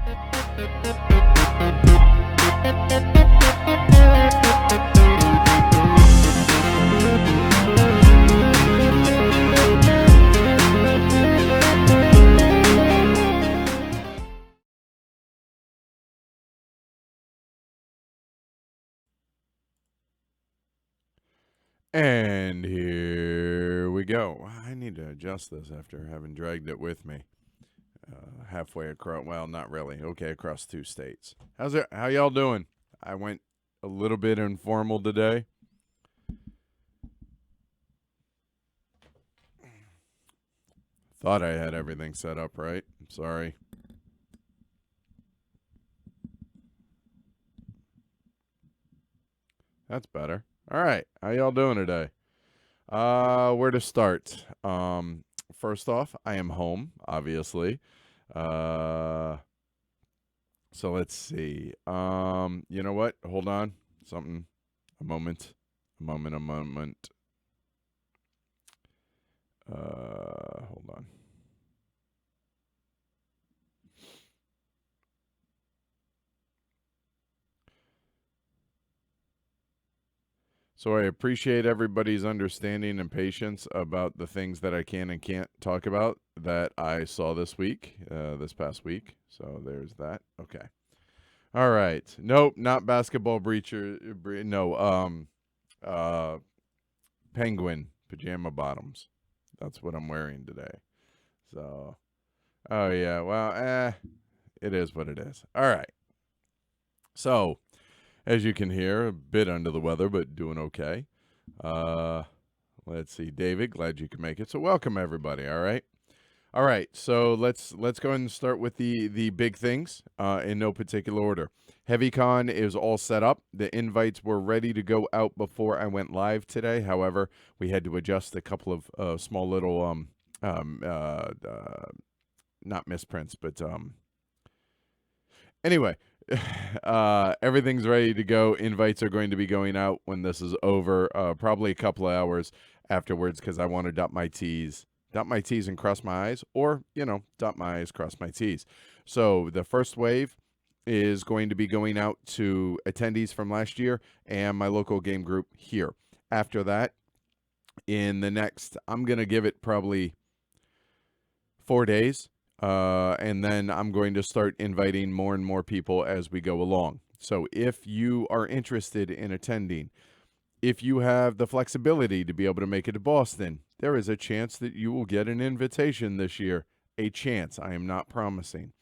And here we go. I need to adjust this after having dragged it with me halfway across. Well, not really. Okay, across 2 states. How y'all doing? I went a little bit informal today. Thought I had everything set up right. Sorry. That's better. All right. How y'all doing today? Where to start? First off, I am home, obviously. So let's see. You know what? Hold on. A moment. Hold on. So I appreciate everybody's understanding and patience about the things that I can and can't talk about that I saw this past week. So there's that. Okay. All right. Nope, not basketball breacher. No, penguin pajama bottoms. That's what I'm wearing today. So, oh yeah. Well, it is what it is. All right. So, as you can hear, a bit under the weather, but doing okay. Let's see, David, glad you could make it. So welcome everybody. All right. So let's go ahead and start with the big things in no particular order. HeavyCon is all set up. The invites were ready to go out before I went live today. However, we had to adjust a couple of small little not misprints, but anyway. Everything's ready to go. Invites are going to be going out when this is over, probably a couple of hours afterwards, because I want to dot my T's and cross my I's, or, dot my I's, cross my T's. So the first wave is going to be going out to attendees from last year and my local game group here. After that, in the next, I'm going to give it probably 4 days. And then I'm going to start inviting more and more people as we go along. So if you are interested in attending, if you have the flexibility to be able to make it to Boston, there is a chance that you will get an invitation this year. A chance. I am not promising.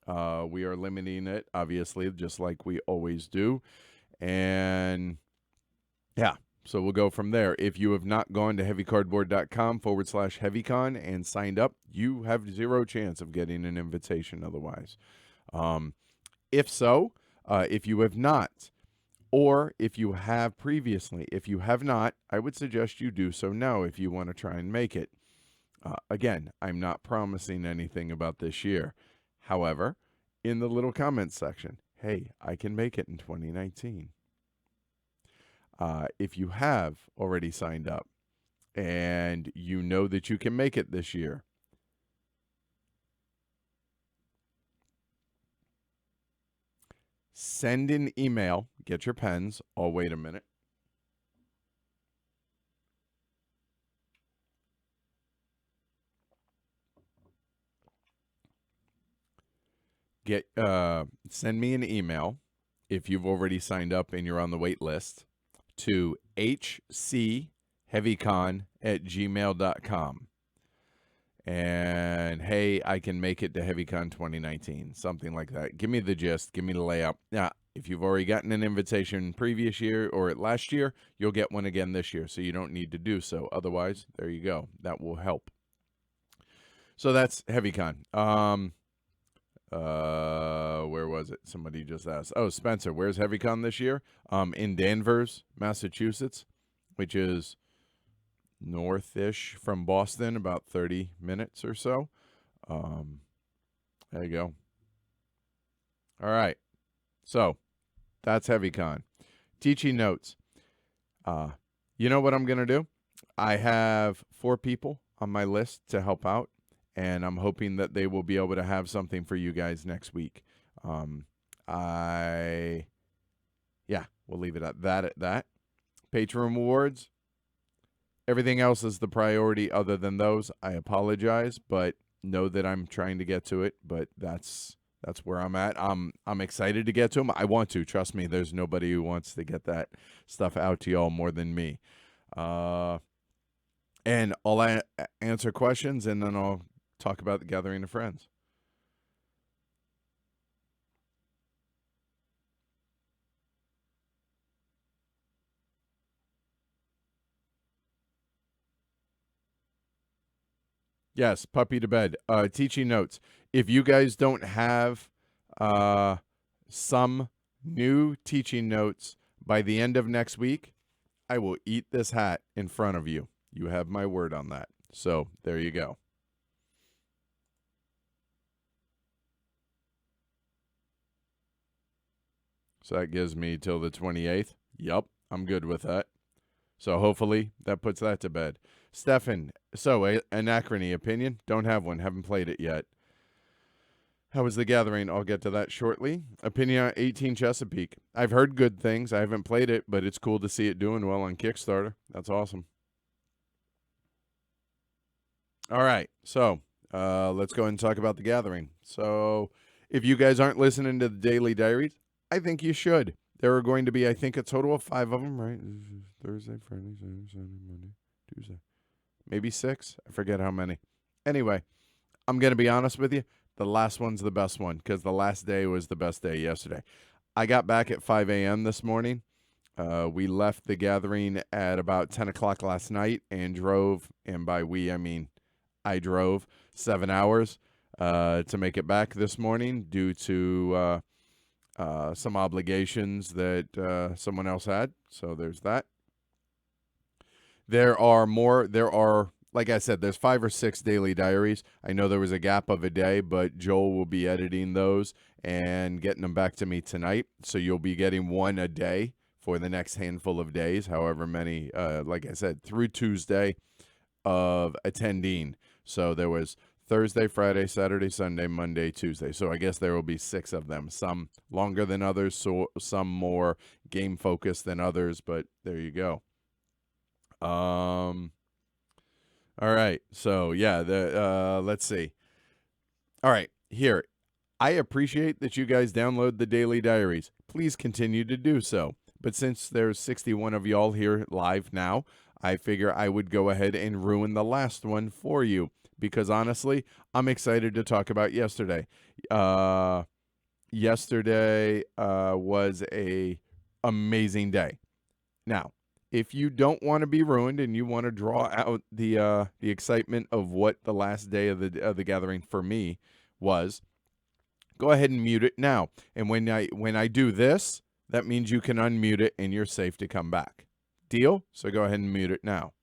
We are limiting it, obviously, just like we always do. And yeah. So we'll go from there. If you have not gone to heavycardboard.com/HeavyCon and signed up, you have 0 chance of getting an invitation otherwise. If so, if you have not, or if you have previously, if you have not, I would suggest you do so now if you want to try and make it. Again, I'm not promising anything about this year. However, in the little comments section, hey, I can make it in 2019. If you have already signed up and you know that you can make it this year, send an email. Get your pens. I'll wait a minute. Send me an email if you've already signed up and you're on the wait list to hcheavycon@gmail.com. And hey, I can make it to HeavyCon 2019, something like that. Give me the gist, give me the layout. Now, if you've already gotten an invitation previous year or last year, you'll get one again this year, so you don't need to do so. Otherwise, there you go. That will help. So that's HeavyCon. Where was it? Somebody just asked. Oh, Spencer, where's HeavyCon this year? In Danvers, Massachusetts, which is north-ish from Boston, about 30 minutes or so. There you go. All right. So that's HeavyCon. Teaching notes. You know what I'm going to do? I have 4 people on my list to help out, and I'm hoping that they will be able to have something for you guys next week. Um, I yeah, we'll leave it at that. Patron rewards. Everything else is the priority other than those. I apologize, but know that I'm trying to get to it, but that's where I'm at. I'm excited to get to them. I want to. Trust me, there's nobody who wants to get that stuff out to y'all more than me. And I'll answer questions, and then I'll talk about the gathering of friends. Yes, puppy to bed. Teaching notes. If you guys don't have some new teaching notes by the end of next week, I will eat this hat in front of you. You have my word on that. So there you go. So that gives me till the 28th. Yup, I'm good with that. So hopefully that puts that to bed. Stefan, so anachrony opinion? Don't have one. Haven't played it yet. How was the gathering? I'll get to that shortly. Opinion on 18 Chesapeake. I've heard good things. I haven't played it, but it's cool to see it doing well on Kickstarter. That's awesome. All right. So let's go ahead and talk about the gathering. So if you guys aren't listening to the daily diaries, I think you should. There are going to be, I think, a total of 5 of them, right? Thursday, Friday, Saturday, Sunday, Monday, Tuesday. Maybe 6. I forget how many. Anyway, I'm going to be honest with you. The last one's the best one because the last day was the best day yesterday. I got back at 5 a.m. this morning. We left the gathering at about 10 o'clock last night and drove, and by we, I mean I drove 7 hours to make it back this morning due to some obligations that someone else had. So there's that. There are, like I said, there's 5 or 6 daily diaries. I know there was a gap of a day, but Joel will be editing those and getting them back to me tonight. So you'll be getting one a day for the next handful of days, however many, like I said, through Tuesday of attending. So there was Thursday, Friday, Saturday, Sunday, Monday, Tuesday. So I guess there will be 6 of them. Some longer than others, so some more game focused than others, but there you go. All right. So yeah, let's see. All right, here. I appreciate that you guys download the daily diaries. Please continue to do so. But since there's 61 of y'all here live now, I figure I would go ahead and ruin the last one for you because honestly, I'm excited to talk about yesterday. Yesterday was a amazing day. Now, if you don't want to be ruined and you want to draw out the excitement of what the last day of the gathering for me was, go ahead and mute it now. And when I do this, that means you can unmute it and you're safe to come back. Deal? So go ahead and mute it now.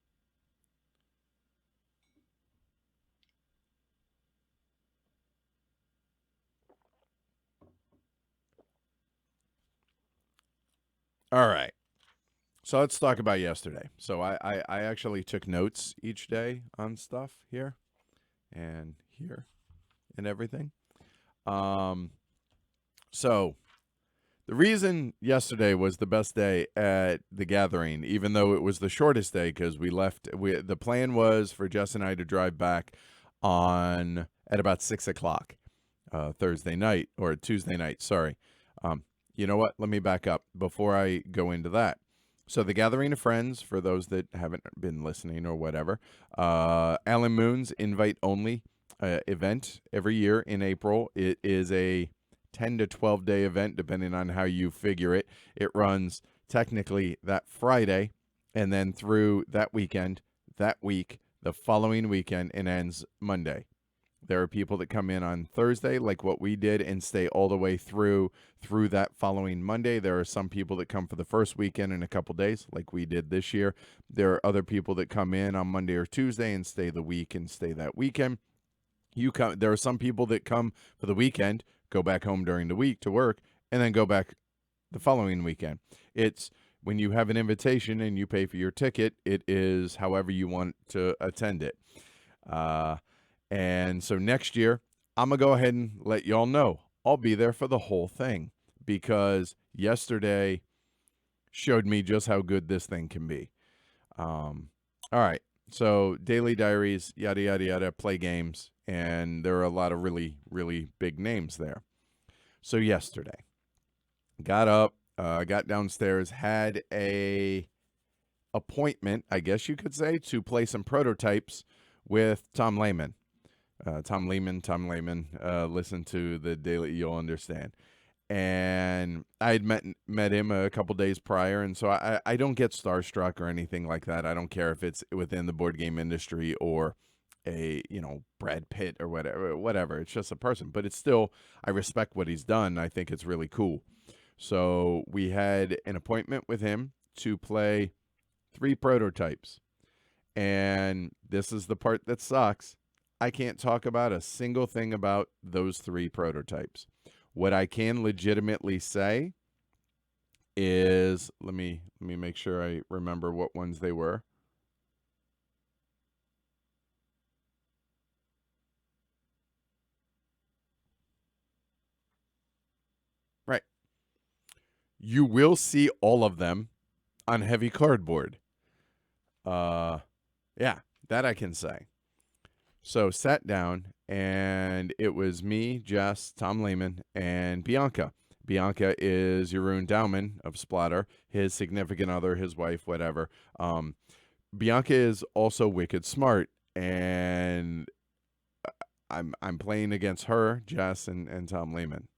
All right. So let's talk about yesterday. So I actually took notes each day on stuff here and here and everything. So the reason yesterday was the best day at the gathering, even though it was the shortest day, because the plan was for Jess and I to drive back at about 6 o'clock Thursday night or Tuesday night. Sorry. You know what? Let me back up before I go into that. So the Gathering of Friends, for those that haven't been listening or whatever, Alan Moon's invite-only event every year in April. It is a 10 to 12 day event, depending on how you figure it. It runs technically that Friday and then through that weekend, that week, the following weekend, and ends Monday. There are people that come in on Thursday, like what we did, and stay all the way through that following Monday. There are some people that come for the first weekend in a couple days, like we did this year. There are other people that come in on Monday or Tuesday and stay the week and stay that weekend. There are some people that come for the weekend, go back home during the week to work, and then go back the following weekend. It's when you have an invitation and you pay for your ticket, it is however you want to attend it. And so next year, I'm going to go ahead and let y'all know. I'll be there for the whole thing because yesterday showed me just how good this thing can be. All right. So daily diaries, yada, yada, yada, play games. And there are a lot of really, really big names there. So yesterday, got up, got downstairs, had a appointment, I guess you could say, to play some prototypes with Tom Lehman. Tom Lehman, listen to the daily, you'll understand. And I had met him a couple days prior, and so I don't get starstruck or anything like that. I don't care if it's within the board game industry or a Brad Pitt or whatever. It's just a person, but it's still, I respect what he's done. I think it's really cool. So we had an appointment with him to play 3 prototypes, and this is the part that sucks. I can't talk about a single thing about those 3 prototypes. What I can legitimately say is, let me make sure I remember what ones they were. Right. You will see all of them on heavy cardboard. Yeah, that I can say. So sat down, and it was me, Jess, Tom Lehman, and Bianca. Bianca is Jeroen Douwman of Splatter, his significant other, his wife, whatever. Bianca is also wicked smart, and I'm playing against her, Jess, and Tom Lehman.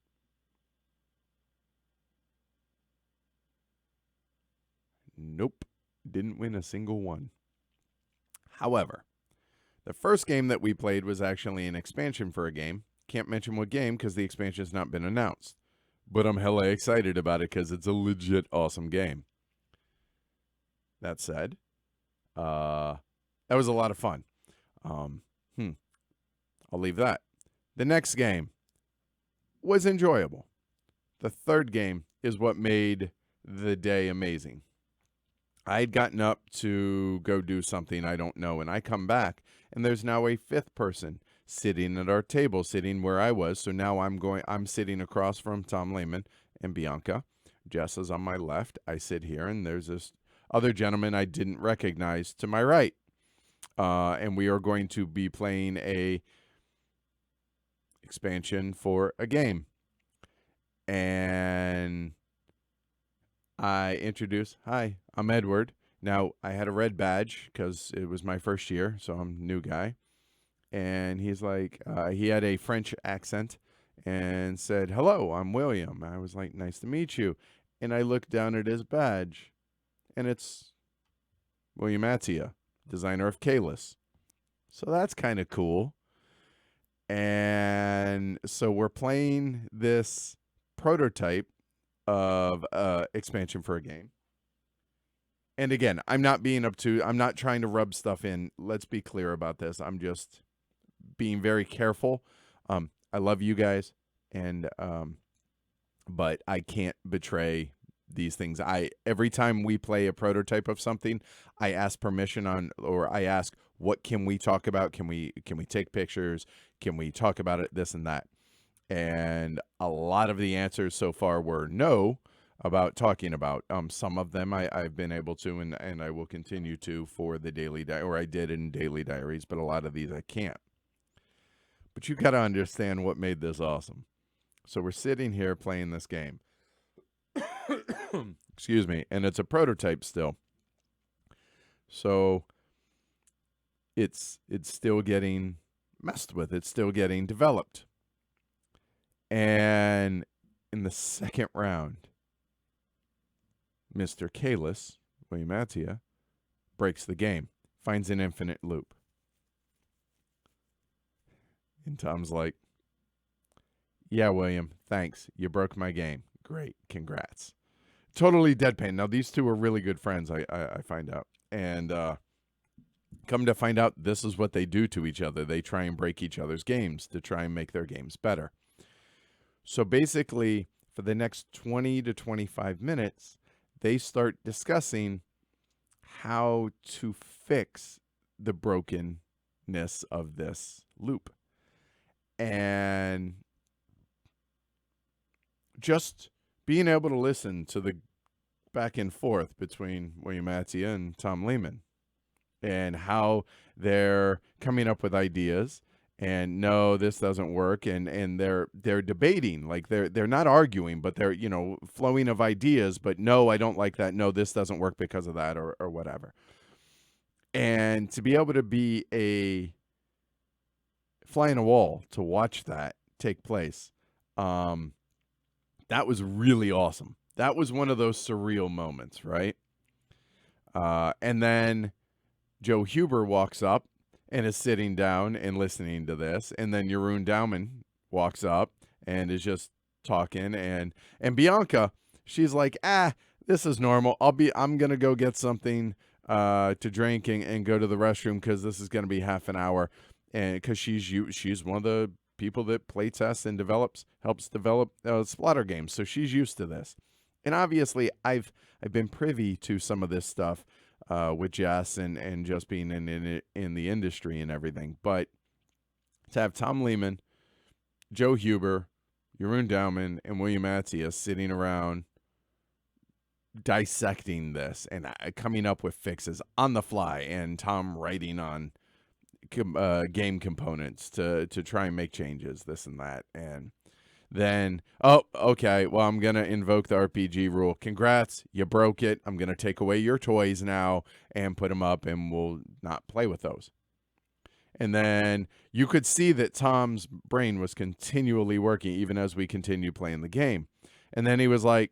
Nope, didn't win a single one. However, the first game that we played was actually an expansion for a game. Can't mention what game because the expansion has not been announced. But I'm hella excited about it because it's a legit awesome game. That said, that was a lot of fun. I'll leave that. The next game was enjoyable. The third game is what made the day amazing. I had gotten up to go do something I don't know, and I come back, and there's now a 5th person sitting at our table, sitting where I was. So now I'm sitting across from Tom Lehman and Bianca. Jess is on my left. I sit here, and there's this other gentleman I didn't recognize to my right. And we are going to be playing a expansion for a game. And I introduce, hi, I'm Edward. Now, I had a red badge because it was my first year, so I'm a new guy. And he's like, he had a French accent and said, hello, I'm William. I was like, nice to meet you. And I looked down at his badge, and it's William Attia, designer of Kalis. So that's kind of cool. And so we're playing this prototype of expansion for a game. And again, I'm not trying to rub stuff in. Let's be clear about this. I'm just being very careful. I love you guys, and but I can't betray these things. Every time we play a prototype of something, I ask permission or I ask, what can we talk about? Can we take pictures? Can we talk about it? This and that. And a lot of the answers so far were no about talking about. Some of them I've been able to, and I will continue to for the daily or I did in daily diaries, but a lot of these I can't. But you got to understand what made this awesome. So we're sitting here playing this game. Excuse me, and it's a prototype still. So it's still getting messed with. It's still getting developed. And in the second round, Mr. Kalis, William Attia, breaks the game, finds an infinite loop. And Tom's like, yeah, William, thanks. You broke my game. Great. Congrats. Totally deadpan. Now, these two are really good friends, I find out. And come to find out, this is what they do to each other. They try and break each other's games to try and make their games better. So basically, for the next 20 to 25 minutes, they start discussing how to fix the brokenness of this loop. And just being able to listen to the back and forth between William Mattia and Tom Lehman, and how they're coming up with ideas, and no, this doesn't work, and they're debating, like they're not arguing, but they're, flowing of ideas, but no, I don't like that, no, this doesn't work because of that, or whatever. And to be able to be a fly in a wall to watch that take place, that was really awesome. That was one of those surreal moments, right? And then Joe Huber walks up and is sitting down and listening to this, and then Jeroen Douwman walks up and is just talking, and Bianca, she's like, this is normal. I'm gonna go get something to drink and go to the restroom, because this is gonna be half an hour, and because she's one of the people that play tests and helps develop splatter games, so she's used to this. And obviously, I've been privy to some of this stuff with Jess and just being in the industry and everything. But to have Tom Lehman, Joe Huber, Jeroen Douwman, and William Mattia sitting around dissecting this and coming up with fixes on the fly, and Tom writing on game components to try and make changes, this and that, and then, okay, well, I'm going to invoke the RPG rule. Congrats, you broke it. I'm going to take away your toys now and put them up, and we'll not play with those. And then you could see that Tom's brain was continually working even as we continued playing the game. And then he was like,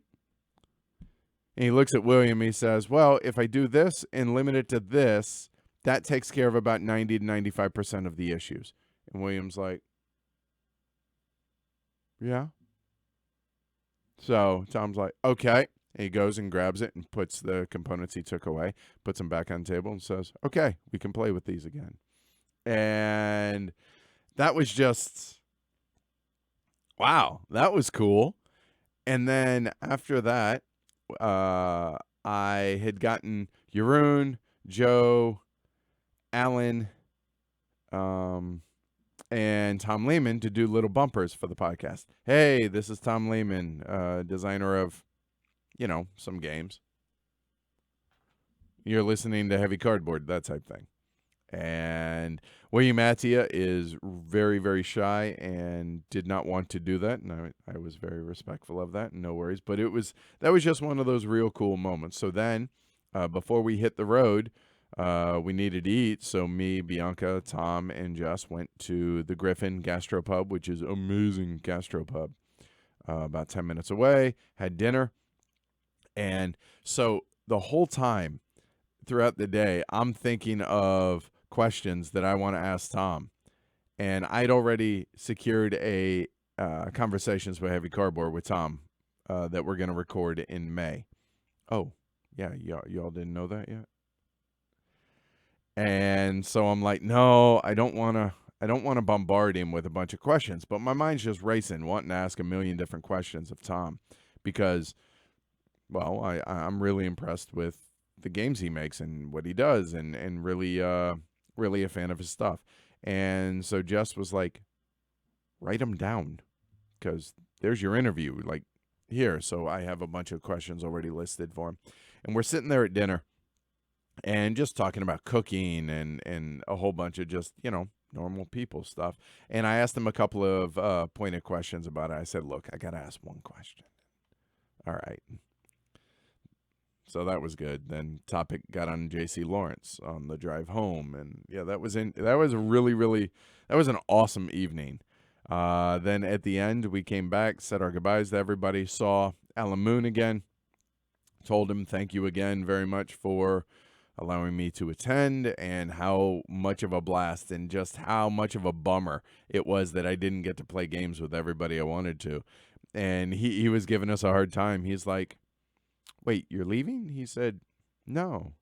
and he looks at William, he says, well, if I do this and limit it to this, that takes care of about 90 to 95% of the issues. And William's like, yeah. So Tom's like, okay. And he goes and grabs it and puts the components he took away, puts them back on the table, and says, okay, we can play with these again. And that was just, wow, that was cool. And then after that, I had gotten Jeroen, Joe, Alan, and Tom Lehman to do little bumpers for the podcast. Hey, this is Tom Lehman, designer of, some games. You're listening to Heavy Cardboard, that type thing. And William Mattia is very, very shy and did not want to do that. And I was very respectful of that, no worries. But that was just one of those real cool moments. So then, before we hit the road, we needed to eat, so me, Bianca, Tom, and Jess went to the Griffin Gastropub, which is amazing gastropub, about 10 minutes away, had dinner. And so the whole time throughout the day, I'm thinking of questions that I want to ask Tom. And I'd already secured a Conversations with Heavy Cardboard with Tom that we're going to record in May. Oh, yeah, y'all didn't know that yet? And so I'm like, no, I don't want to bombard him with a bunch of questions, but my mind's just racing, wanting to ask a million different questions of Tom, because, well, I'm really impressed with the games he makes and what he does, and really a fan of his stuff. And so Jess was like, write them down, because there's your interview, like, here. So I have a bunch of questions already listed for him. And we're sitting there at dinner and just talking about cooking and a whole bunch of just, normal people stuff. And I asked him a couple of pointed questions about it. I said, look, I got to ask one question. All right. So that was good. Then topic got on J.C. Lawrence on the drive home. And yeah, that was an awesome evening. Then at the end, we came back, said our goodbyes to everybody, saw Alan Moon again, told him thank you again very much for allowing me to attend, and how much of a blast and just how much of a bummer it was that I didn't get to play games with everybody I wanted to. And he was giving us a hard time. He's like, wait, you're leaving? He said, no.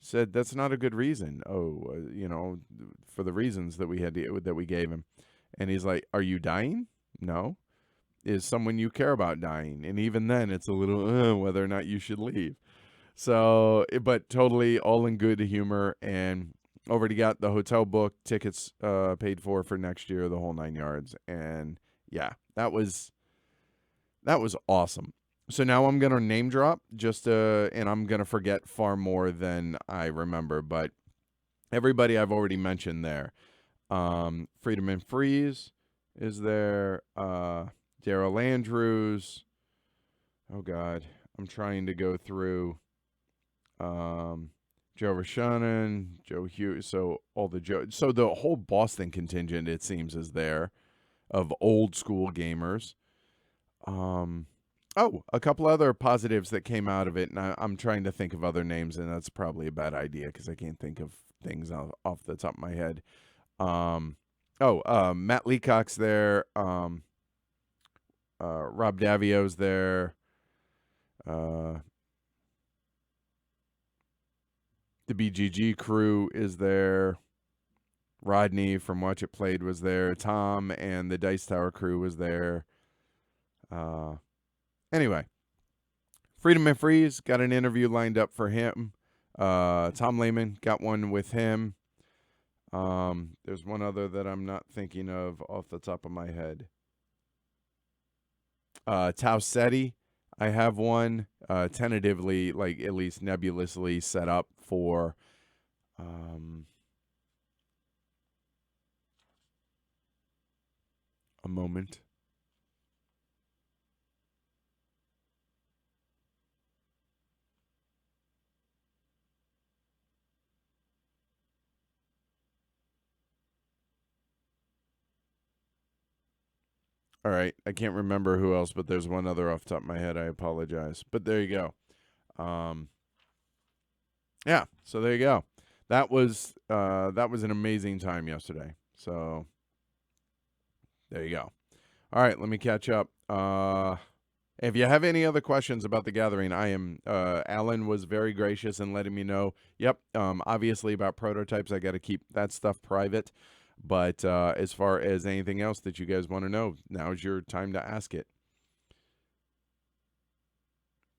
Said, that's not a good reason. Oh, for the reasons that we gave him. And he's like, are you dying? No. Is someone you care about dying? And even then, it's a little whether or not you should leave. So, but totally all in good humor, and already got the hotel booked, tickets paid for next year, the whole 9 yards. And yeah, that was That was awesome. So now I'm gonna name drop and I'm gonna forget far more than I remember. But everybody I've already mentioned there. Freedom and Freeze is there. Daryl Andrews. Oh God, I'm trying to go through. Um, Joe Rashanen, Joe Hughes. So the whole Boston contingent, it seems, is there of old school gamers. Um, a couple other positives that came out of it, and I'm trying to think of other names, and that's probably a bad idea because I can't think of things off the top of my head. Matt Leacock's there. Rob Davio's there. Uh, the BGG crew is there. Rodney from Watch It Played was there. Tom and the Dice Tower crew was there. Anyway, Freedom and Freeze got an interview lined up for him. Tom Lehman got one with him. There's one other that I'm not thinking of off the top of my head. Tau Seti, I have one tentatively, like at least nebulously set up for a moment. All right, I can't remember who else, but there's one other off the top of my head. I apologize, but there you go. Yeah, so there you go. That was an amazing time yesterday. So there you go. All right, let me catch up. If you have any other questions about the gathering, I am Alan was very gracious in letting me know. Yep, obviously about prototypes, I got to keep that stuff private. But as far as anything else that you guys want to know, now's your time to ask it.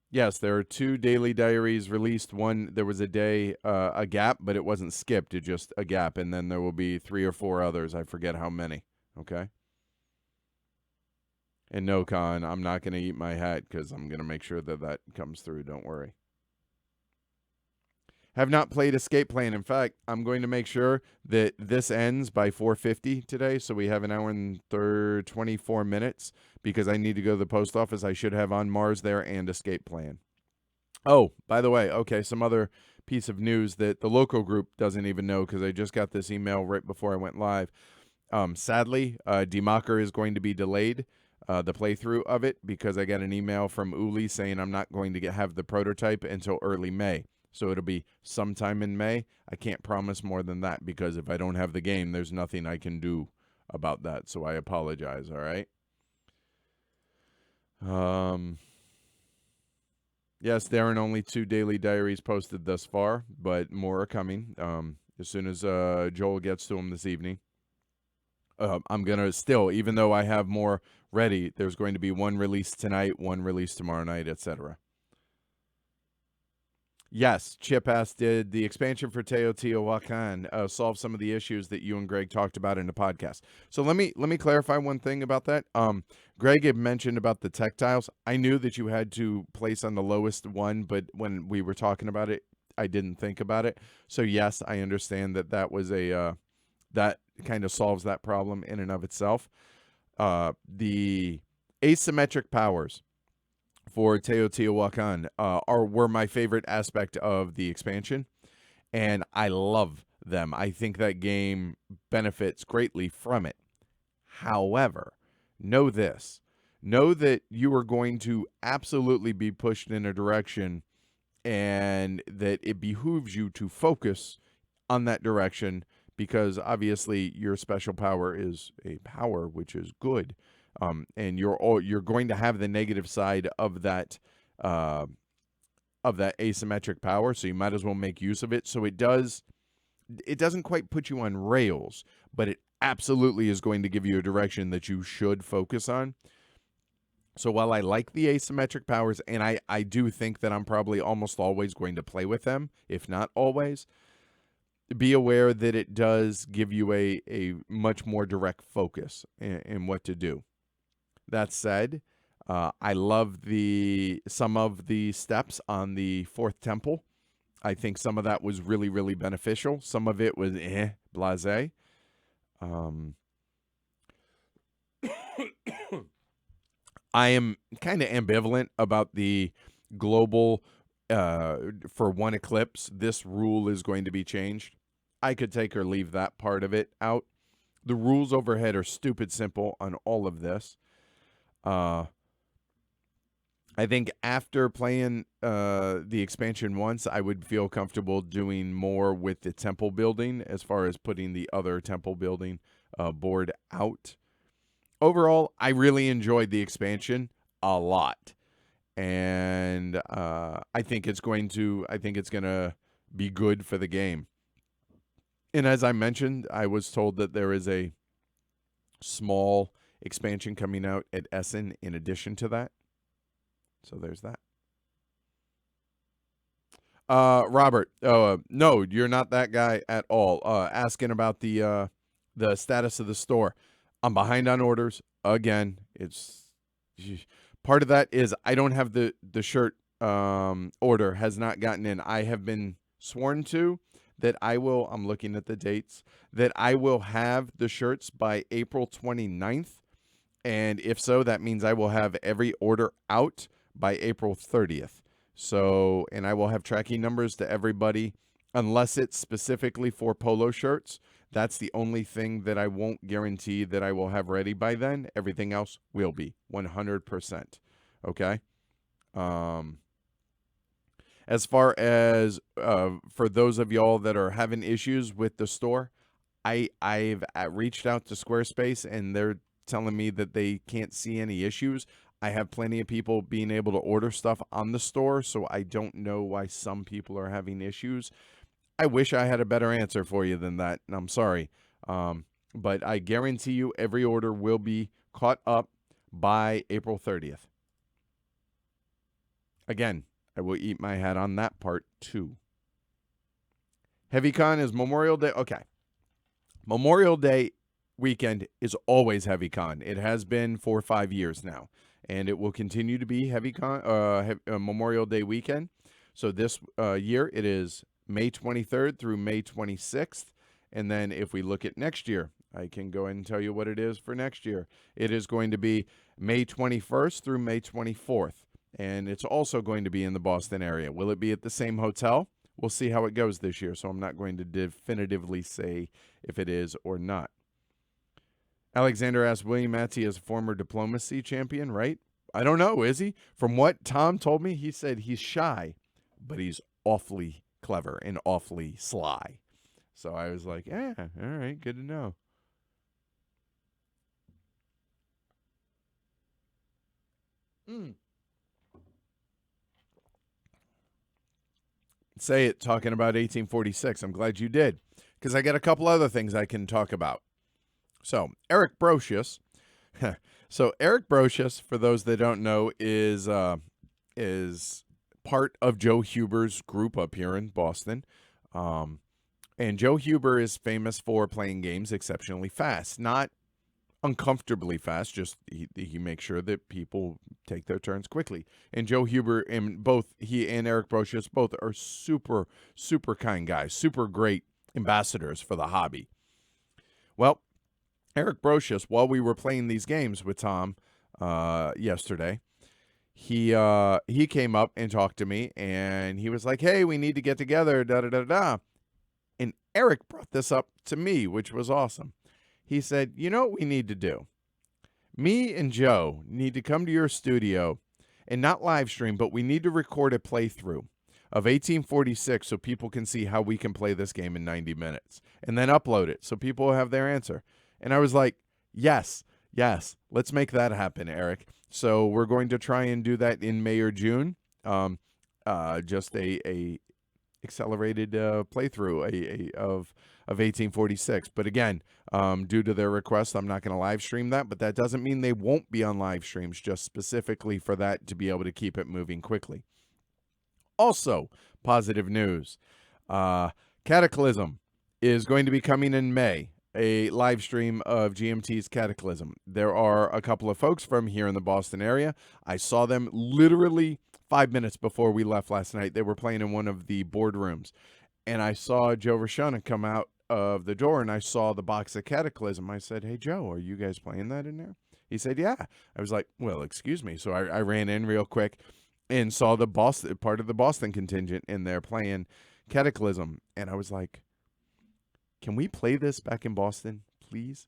Yes, there are 2 daily diaries released. One, there was a day, a gap, but it wasn't skipped. It just a gap, and then there will be 3 or 4 others. I forget how many. Okay. And no, Con, I'm not going to eat my hat because I'm going to make sure that comes through. Don't worry. Have not played Escape Plan. In fact, I'm going to make sure that this ends by 4:50 today, so we have an hour and 24 minutes because I need to go to the post office. I should have On Mars there and Escape Plan. Oh, by the way, okay, some other piece of news that the local group doesn't even know because I just got this email right before I went live. Sadly, Democker is going to be delayed, the playthrough of it, because I got an email from Uli saying I'm not going to have the prototype until early May. So it'll be sometime in May. I can't promise more than that because if I don't have the game, there's nothing I can do about that. So I apologize, all right? Yes, Darren, only 2 daily diaries posted thus far, but more are coming. As soon as Joel gets to them this evening. I'm going to still, even though I have more ready, there's going to be one release tonight, one release tomorrow night, etc. Yes, Chip asked, did the expansion for Teotihuacan solve some of the issues that you and Greg talked about in the podcast? So let me clarify one thing about that. Greg had mentioned about the tactiles. I knew that you had to place on the lowest one, but when we were talking about it, I didn't think about it. So yes, I understand that was a that kind of solves that problem in and of itself. The asymmetric powers for Teotihuacan were my favorite aspect of the expansion, and I love them. I think that game benefits greatly from it. However, know this. Know that you are going to absolutely be pushed in a direction and that it behooves you to focus on that direction because obviously your special power is a power which is good. And you're going to have the negative side of that asymmetric power, so you might as well make use of it. So it doesn't quite put you on rails, but it absolutely is going to give you a direction that you should focus on. So while I like the asymmetric powers, and I do think that I'm probably almost always going to play with them, if not always, be aware that it does give you a much more direct focus in what to do. That said, I love some of the steps on the fourth temple. I think some of that was really, really beneficial. Some of it was blasé. Um, I am kind of ambivalent about the global, for one eclipse, this rule is going to be changed. I could take or leave that part of it out. The rules overhead are stupid simple on all of this. I think after playing the expansion once, I would feel comfortable doing more with the temple building as far as putting the other temple building board out. Overall, I really enjoyed the expansion a lot, and I think it's going to be good for the game. And as I mentioned, I was told that there is a small expansion coming out at Essen in addition to that. So there's that. Robert, no, you're not that guy at all. Asking about the status of the store. I'm behind on orders again. It's part of that is I don't have the shirt order has not gotten in. I have been sworn to that I will, I'm looking at the dates, that I will have the shirts by April 29th. And if so, that means I will have every order out by April 30th. So, and I will have tracking numbers to everybody, unless it's specifically for polo shirts. That's the only thing that I won't guarantee that I will have ready by then. Everything else will be 100%. Okay. As far as for those of y'all that are having issues with the store, I've reached out to Squarespace and they're telling me that they can't see any issues. I have plenty of people being able to order stuff on the store, so I don't know why some people are having issues. I wish I had a better answer for you than that, and I'm sorry. But I guarantee you every order will be caught up by April 30th. Again, I will eat my hat on that part too. HeavyCon is Memorial Day. Okay. Memorial Day weekend is always HeavyCon. It has been for 5 years now, and it will continue to be HeavyCon, Memorial Day weekend. So this year it is May 23rd through May 26th. And then if we look at next year, I can go ahead and tell you what it is for next year. It is going to be May 21st through May 24th. And it's also going to be in the Boston area. Will it be at the same hotel? We'll see how it goes this year. So I'm not going to definitively say if it is or not. Alexander asked, William Matty is a former diplomacy champion, right? I don't know, is he? From what Tom told me, he said he's shy, but he's awfully clever and awfully sly. So I was like, all right, good to know. Say it, talking about 1846. I'm glad you did, because I got a couple other things I can talk about. So, Eric Brocious. So, Eric Brocious, for those that don't know, is part of Joe Huber's group up here in Boston. And Joe Huber is famous for playing games exceptionally fast, not uncomfortably fast, just he makes sure that people take their turns quickly. And Joe Huber, and both he and Eric Brocious, both are super, super kind guys, super great ambassadors for the hobby. Well, Eric Brocious, while we were playing these games with Tom yesterday, he came up and talked to me, and he was like, hey, we need to get together, da-da-da-da. And Eric brought this up to me, which was awesome. He said, you know what we need to do? Me and Joe need to come to your studio and not live stream, but we need to record a playthrough of 1846 so people can see how we can play this game in 90 minutes and then upload it so people will have their answer. And I was like, yes, let's make that happen, Eric. So we're going to try and do that in May or June. Just a accelerated playthrough of 1846. But again, due to their request, I'm not going to live stream that, but that doesn't mean they won't be on live streams, just specifically for that to be able to keep it moving quickly. Also, positive news. Cataclysm is going to be coming in May. a live stream of GMT's Cataclysm. There are a couple of folks from here in the Boston area. I saw them literally 5 minutes before we left last night. They were playing in one of the boardrooms, and I saw Joe Rashana come out of the door, and I saw the box of Cataclysm. I said, "Hey, Joe, are you guys playing that in there?" He said, "Yeah." I was like, "Well, excuse me." So I ran in real quick and saw the Boston part of the Boston contingent in there playing Cataclysm, and I was like, "Can we play this back in Boston, please?"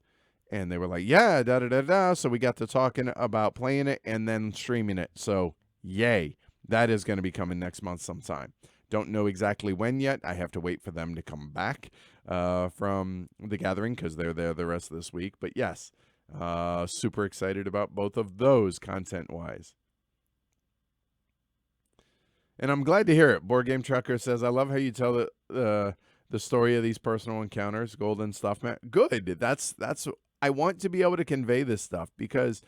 And they were like, "Yeah, da da da da." So we got to talking about playing it and then streaming it. So yay, that is going to be coming next month sometime. Don't know exactly when yet. I have to wait for them to come back from the gathering because they're there the rest of this week. But yes, super excited about both of those content-wise. And I'm glad to hear it. Board Game Trucker says, "I love how you tell the story of these personal encounters, golden stuff, man." Good. That's I want to be able to convey this stuff because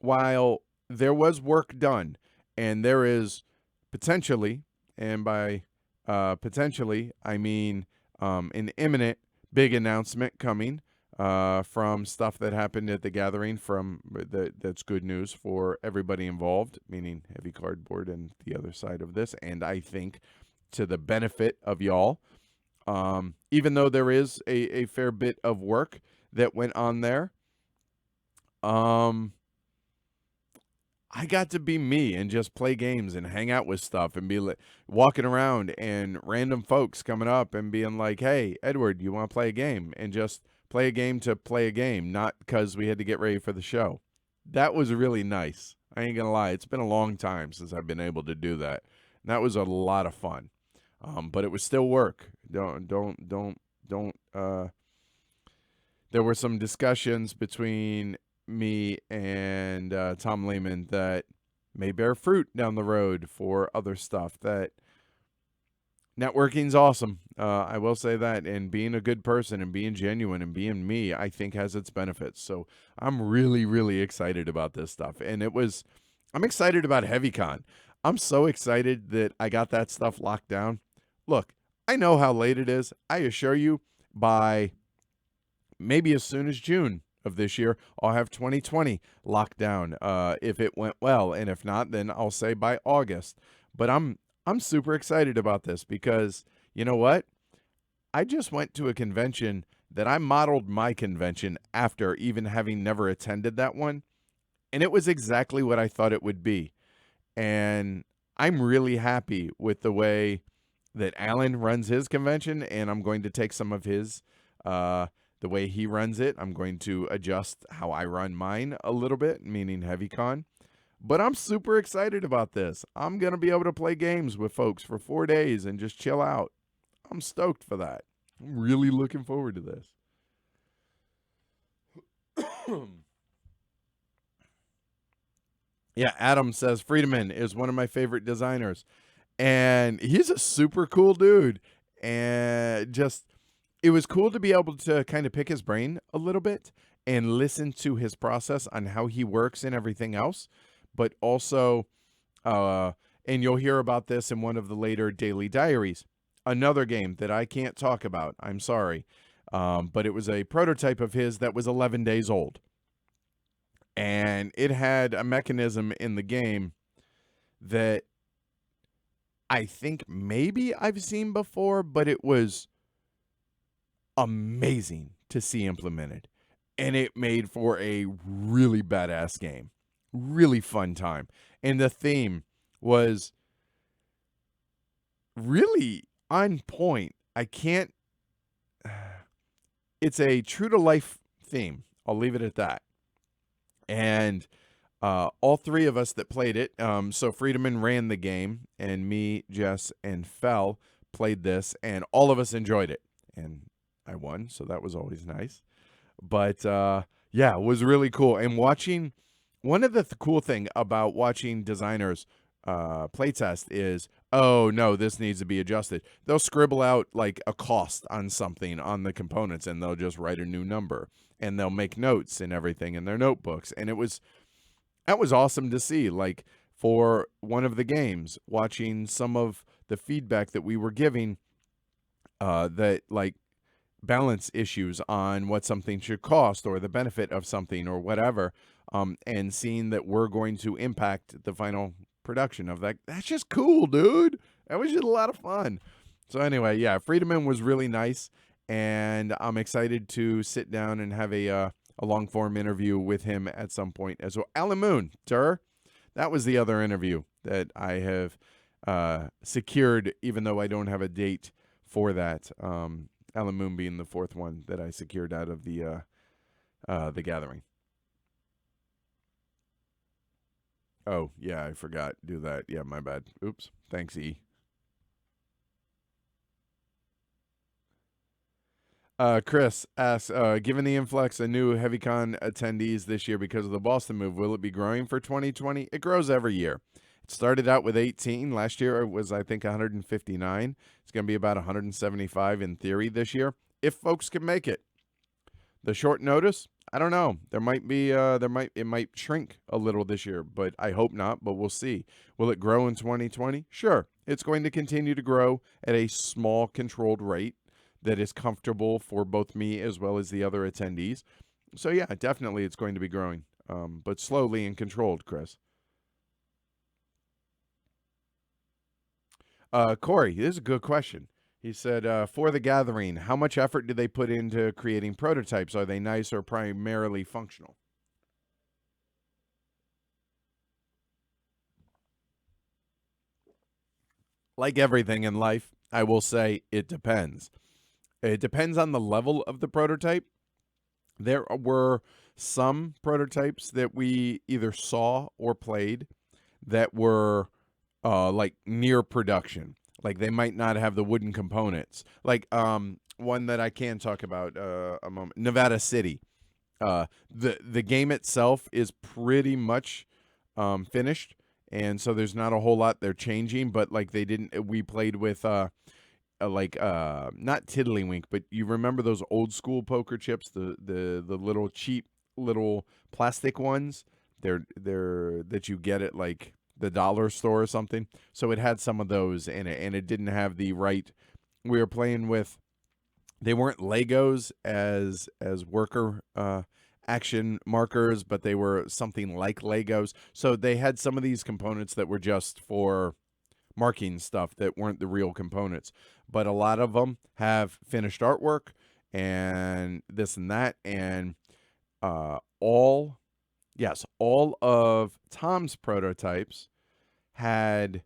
while there was work done and there is potentially, and by potentially I mean an imminent big announcement coming from stuff that happened at the gathering that's good news for everybody involved, meaning Heavy Cardboard and the other side of this, and I think to the benefit of y'all. Even though there is a fair bit of work that went on there, I got to be me and just play games and hang out with stuff and be like walking around and random folks coming up and being like, "Hey, Edward, you want to play a game?" And just play a game to play a game, not because we had to get ready for the show. That was really nice. I ain't gonna lie. It's been a long time since I've been able to do that. And that was a lot of fun. But it was still work. Don't. There were some discussions between me and Tom Lehman that may bear fruit down the road for other stuff. That networking's awesome. I will say that, and being a good person and being genuine and being me, I think has its benefits. So I'm really, really excited about this stuff. And I'm excited about HeavyCon. I'm so excited that I got that stuff locked down. Look, I know how late it is. I assure you, by maybe as soon as June of this year, I'll have 2020 locked down if it went well. And if not, then I'll say by August. But I'm super excited about this because, you know what? I just went to a convention that I modeled my convention after, even having never attended that one. And it was exactly what I thought it would be. And I'm really happy with the way that Alan runs his convention, and I'm going to take some of his, the way he runs it. I'm going to adjust how I run mine a little bit, meaning HeavyCon. But I'm super excited about this. I'm going to be able to play games with folks for 4 days and just chill out. I'm stoked for that. I'm really looking forward to this. Yeah, Adam says Friedemann is one of my favorite designers. And he's a super cool dude. And it was cool to be able to kind of pick his brain a little bit and listen to his process on how he works and everything else. But also, and you'll hear about this in one of the later daily diaries, another game that I can't talk about. I'm sorry. But it was a prototype of his that was 11 days old. And it had a mechanism in the game that I think maybe I've seen before, but it was amazing to see implemented. And it made for a really badass game. Really fun time. And the theme was really on point. It's a true to life theme. I'll leave it at that. And all three of us that played it, so Friedemann ran the game, and me, Jess, and Fell played this, and all of us enjoyed it. And I won, so that was always nice. But, yeah, it was really cool. And watching, one of the cool thing about watching designers playtest is, oh, no, this needs to be adjusted. They'll scribble out, like, a cost on something on the components, and they'll just write a new number. And they'll make notes and everything in their notebooks. And that was awesome to see. Like, for one of the games, watching some of the feedback that we were giving, that, like, balance issues on what something should cost or the benefit of something or whatever, and seeing that we're going to impact the final production of that. That's just cool, dude. That was just a lot of fun. So anyway, yeah, Friedemann was really nice, and I'm excited to sit down and have a long form interview with him at some point as well. Alan Moon, sir, that was the other interview that I have secured, even though I don't have a date for that. Alan Moon being the fourth one that I secured out of the gathering. Oh yeah, I forgot. Do that. Yeah, my bad. Oops. Thanks, E. Chris asks, given the influx of new HeavyCon attendees this year because of the Boston move, will it be growing for 2020? It grows every year. It started out with 18. Last year it was, I think, 159. It's going to be about 175 in theory this year, if folks can make it. The short notice, I don't know. It might shrink a little this year, but I hope not, but we'll see. Will it grow in 2020? Sure. It's going to continue to grow at a small controlled rate that is comfortable for both me as well as the other attendees. So yeah, definitely it's going to be growing, but slowly and controlled, Chris. Corey, this is a good question. He said, for the gathering, how much effort do they put into creating prototypes? Are they nice or primarily functional? Like everything in life, I will say it depends. It depends on the level of the prototype. There were some prototypes that we either saw or played that were like near production. Like they might not have the wooden components. Like one that I can talk about a moment. Nevada City. The game itself is pretty much finished, and so there's not a whole lot they're changing. But like they didn't. We played with not tiddlywink, but you remember those old school poker chips, the little cheap little plastic ones. They're that you get at like the dollar store or something. So it had some of those in it, and it didn't have the right. We were playing with. They weren't Legos as worker action markers, but they were something like Legos. So they had some of these components that were just for marking stuff that weren't the real components. But a lot of them have finished artwork and this and that. And all of Tom's prototypes had,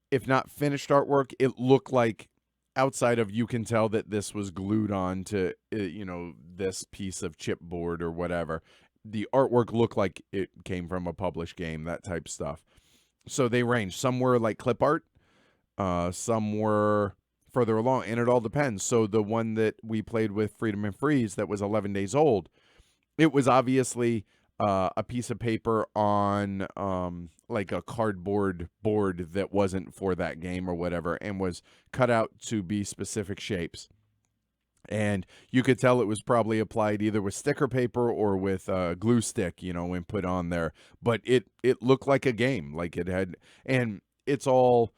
if not finished artwork, it looked like outside of you can tell that this was glued on to, this piece of chipboard or whatever. The artwork looked like it came from a published game, that type stuff. So they range. Some were like clip art, some were further along, and it all depends. So the one that we played with, Freedom and Freeze, that was 11 days old, it was obviously a piece of paper on like a cardboard board that wasn't for that game or whatever, and was cut out to be specific shapes. And you could tell it was probably applied either with sticker paper or with glue stick, and put on there. But it looked like a game, like it had, and it's all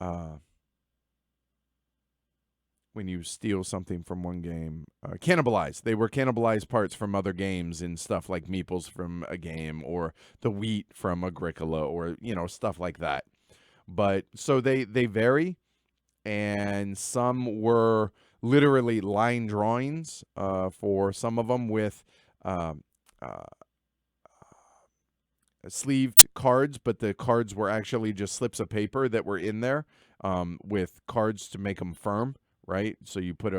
uh, when you steal something from one game, cannibalized. They were cannibalized parts from other games and stuff like meeples from a game or the wheat from Agricola or stuff like that. But so they vary, and some were literally line drawings for some of them with um, uh, sleeved cards, but the cards were actually just slips of paper that were in there with cards to make them firm, right? So you put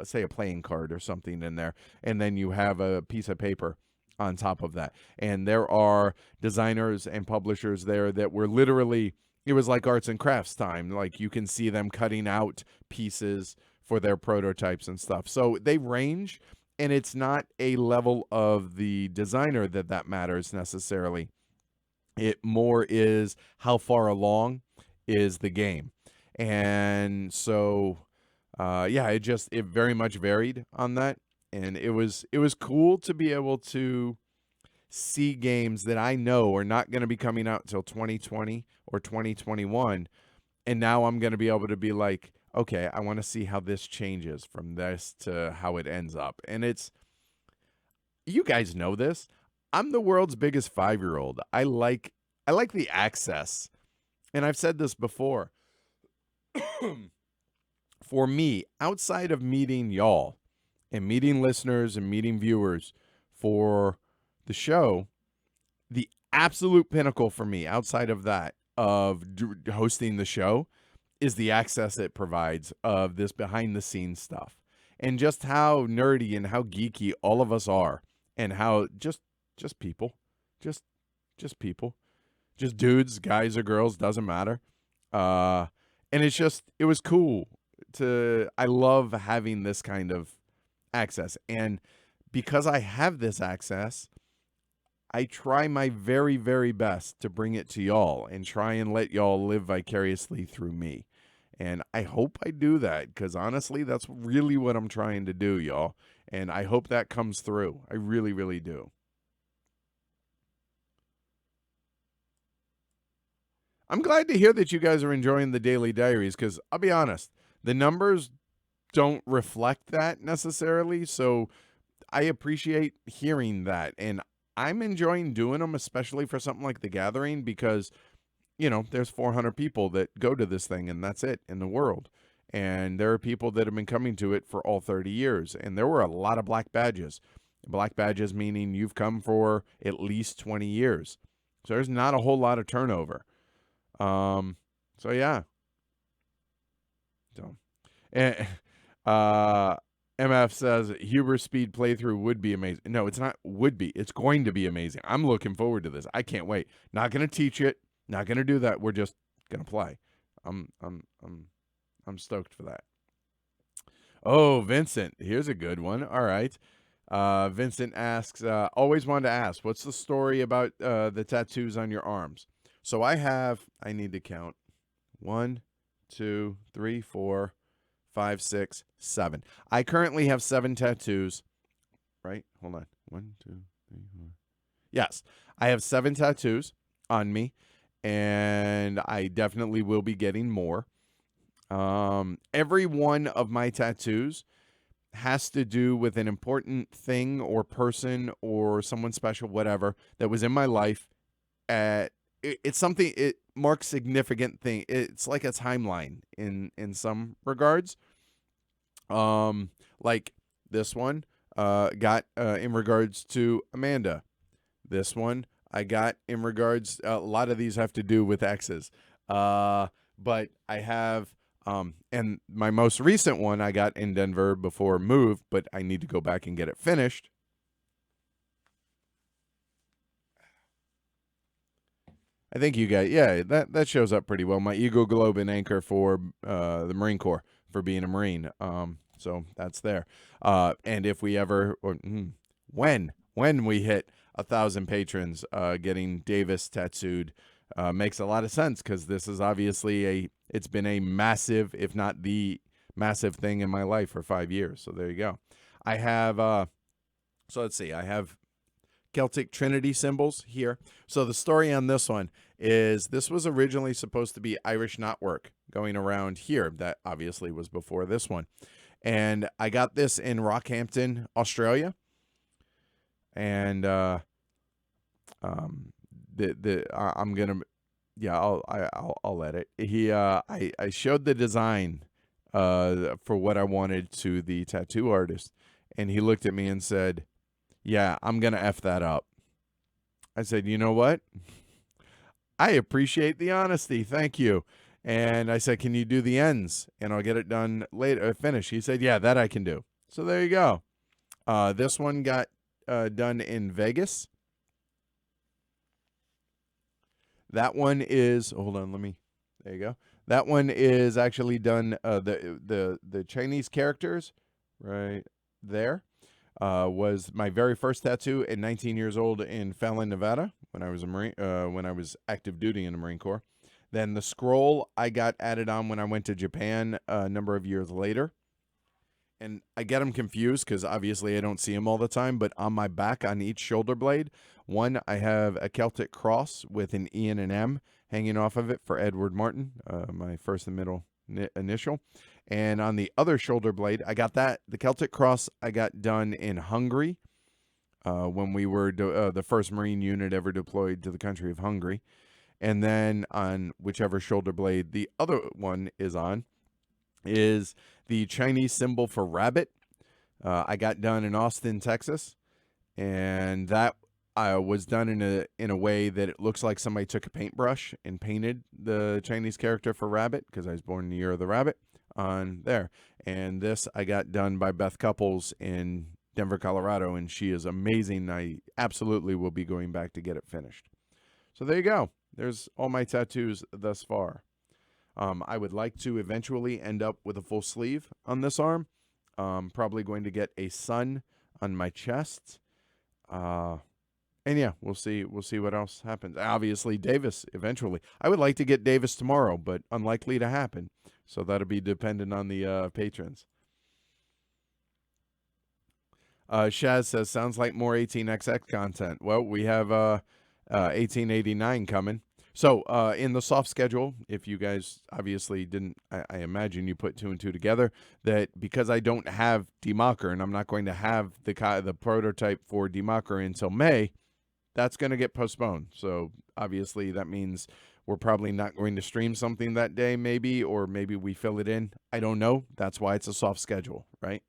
say a playing card or something in there, and then you have a piece of paper on top of that. And there are designers and publishers there that were literally, it was like arts and crafts time. Like you can see them cutting out pieces for their prototypes and stuff. So they range, and it's not a level of the designer that matters necessarily. It more is how far along is the game. And so yeah, it very much varied on that. And it was cool to be able to see games that I know are not going to be coming out till 2020 or 2021 And now I'm going to be able to be like, okay, I want to see how this changes from this to how it ends up. And you guys know this. I'm the world's biggest 5-year-old. I like the access. And I've said this before. For me, outside of meeting y'all and meeting listeners and meeting viewers for the show, the absolute pinnacle for me outside of that of hosting the show is the access it provides of this behind the scenes stuff and just how nerdy and how geeky all of us are and how just people, just just people, just dudes, guys or girls, doesn't matter. And it was cool I love having this kind of access. And because I have this access, I try my very, very best to bring it to y'all and try and let y'all live vicariously through me. And I hope I do that because honestly, that's really what I'm trying to do, y'all. And I hope that comes through. I really, really do. I'm glad to hear that you guys are enjoying the daily diaries because I'll be honest, the numbers don't reflect that necessarily. So I appreciate hearing that. And I'm enjoying doing them, especially for something like The Gathering, because, there's 400 people that go to this thing and that's it in the world. And there are people that have been coming to it for all 30 years. And there were a lot of black badges. Black badges meaning you've come for at least 20 years. So there's not a whole lot of turnover. So yeah. So, and, MF says Huber Speed playthrough would be amazing. No, it's not would be. It's going to be amazing. I'm looking forward to this. I can't wait. Not going to teach it. Not going to do that. We're just going to play. I'm stoked for that. Oh, Vincent, here's a good one. All right. Vincent asks, always wanted to ask, what's the story about the tattoos on your arms? So I need to count 1, 2, 3, 4, 5, 6, 7. I currently have 7 tattoos. Right? Hold on. 1, 2, 3, 4. Yes, I have 7 tattoos on me, and I definitely will be getting more. Every one of my tattoos has to do with an important thing or person or someone special, whatever, that was in my life. It's something, it marks significant thing. It's like a timeline in some regards. Like this one, got in regards to Amanda. This one I got in regards. A lot of these have to do with exes. But I have. And my most recent one I got in Denver before move, but I need to go back and get it finished. I think you guys, yeah, that shows up pretty well. My Eagle Globe and anchor for the Marine Corps for being a Marine. So that's there. And if we ever, when we hit 1,000 patrons, getting Davis tattooed makes a lot of sense because this is obviously it's been a massive, if not the massive thing in my life for 5 years. So there you go. I have, so let's see, I have Celtic Trinity symbols here. So the story on this one is this was originally supposed to be Irish knotwork going around here. That obviously was before this one. And I got this in Rockhampton, Australia. And I'm gonna, yeah, I'll let it. I showed the design for what I wanted to the tattoo artist, and he looked at me and said, "Yeah, I'm gonna F that up." I said, "You know what? I appreciate the honesty. Thank you." And I said, "Can you do the ends? And I'll get it done later, finish." He said, "Yeah, that I can do." So there you go. This one got done in Vegas. That one is, hold on, there you go. That one is actually done, the Chinese characters right there. Was my very first tattoo at 19 years old in Fallon, Nevada, when I was a Marine, when I was active duty in the Marine Corps. Then the scroll I got added on when I went to Japan a number of years later. And I get them confused because obviously I don't see them all the time. But on my back, on each shoulder blade, one, I have a Celtic cross with an E and an M, hanging off of it for Edward Martin, my first and middle initial. And on the other shoulder blade, I got that. The Celtic Cross I got done in Hungary when we were the first Marine unit ever deployed to the country of Hungary. And then on whichever shoulder blade the other one is on is the Chinese symbol for rabbit. I got done in Austin, Texas, and that was done in a way that it looks like somebody took a paintbrush and painted the Chinese character for rabbit, because I was born in the year of the rabbit, on there. And this I got done by Beth Couples in Denver, Colorado, and she is amazing. I absolutely will be going back to get it finished. So there you go. There's all my tattoos thus far. I would like to eventually end up with a full sleeve on this arm. Probably going to get a sun on my chest. And yeah, we'll see what else happens. Obviously, Davis eventually. I would like to get Davis tomorrow, but unlikely to happen. So that'll be dependent on the patrons. Shaz says, sounds like more 18XX content. Well, we have 1889 coming. So in the soft schedule, if you guys obviously didn't, I imagine you put 2 and 2 together, that because I don't have Democker and I'm not going to have the prototype for Democker until May, that's going to get postponed. So obviously that means we're probably not going to stream something that day, maybe, or maybe we fill it in. I don't know. That's why it's a soft schedule, right?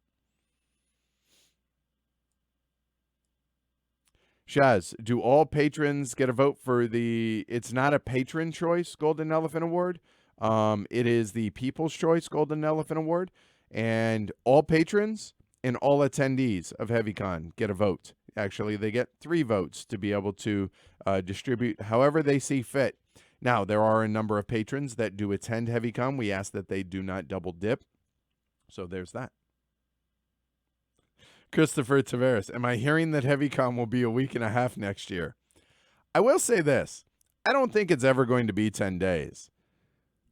Shaz, do all patrons get a vote for the, it's not a patron choice Golden Elephant Award. It is the People's Choice Golden Elephant Award. And all patrons and all attendees of HeavyCon get a vote. Actually, they get 3 votes to be able to distribute however they see fit. Now, there are a number of patrons that do attend HeavyCon. We ask that they do not double dip. So there's that. Christopher Tavares, am I hearing that HeavyCon will be a week and a half next year? I will say this. I don't think it's ever going to be 10 days.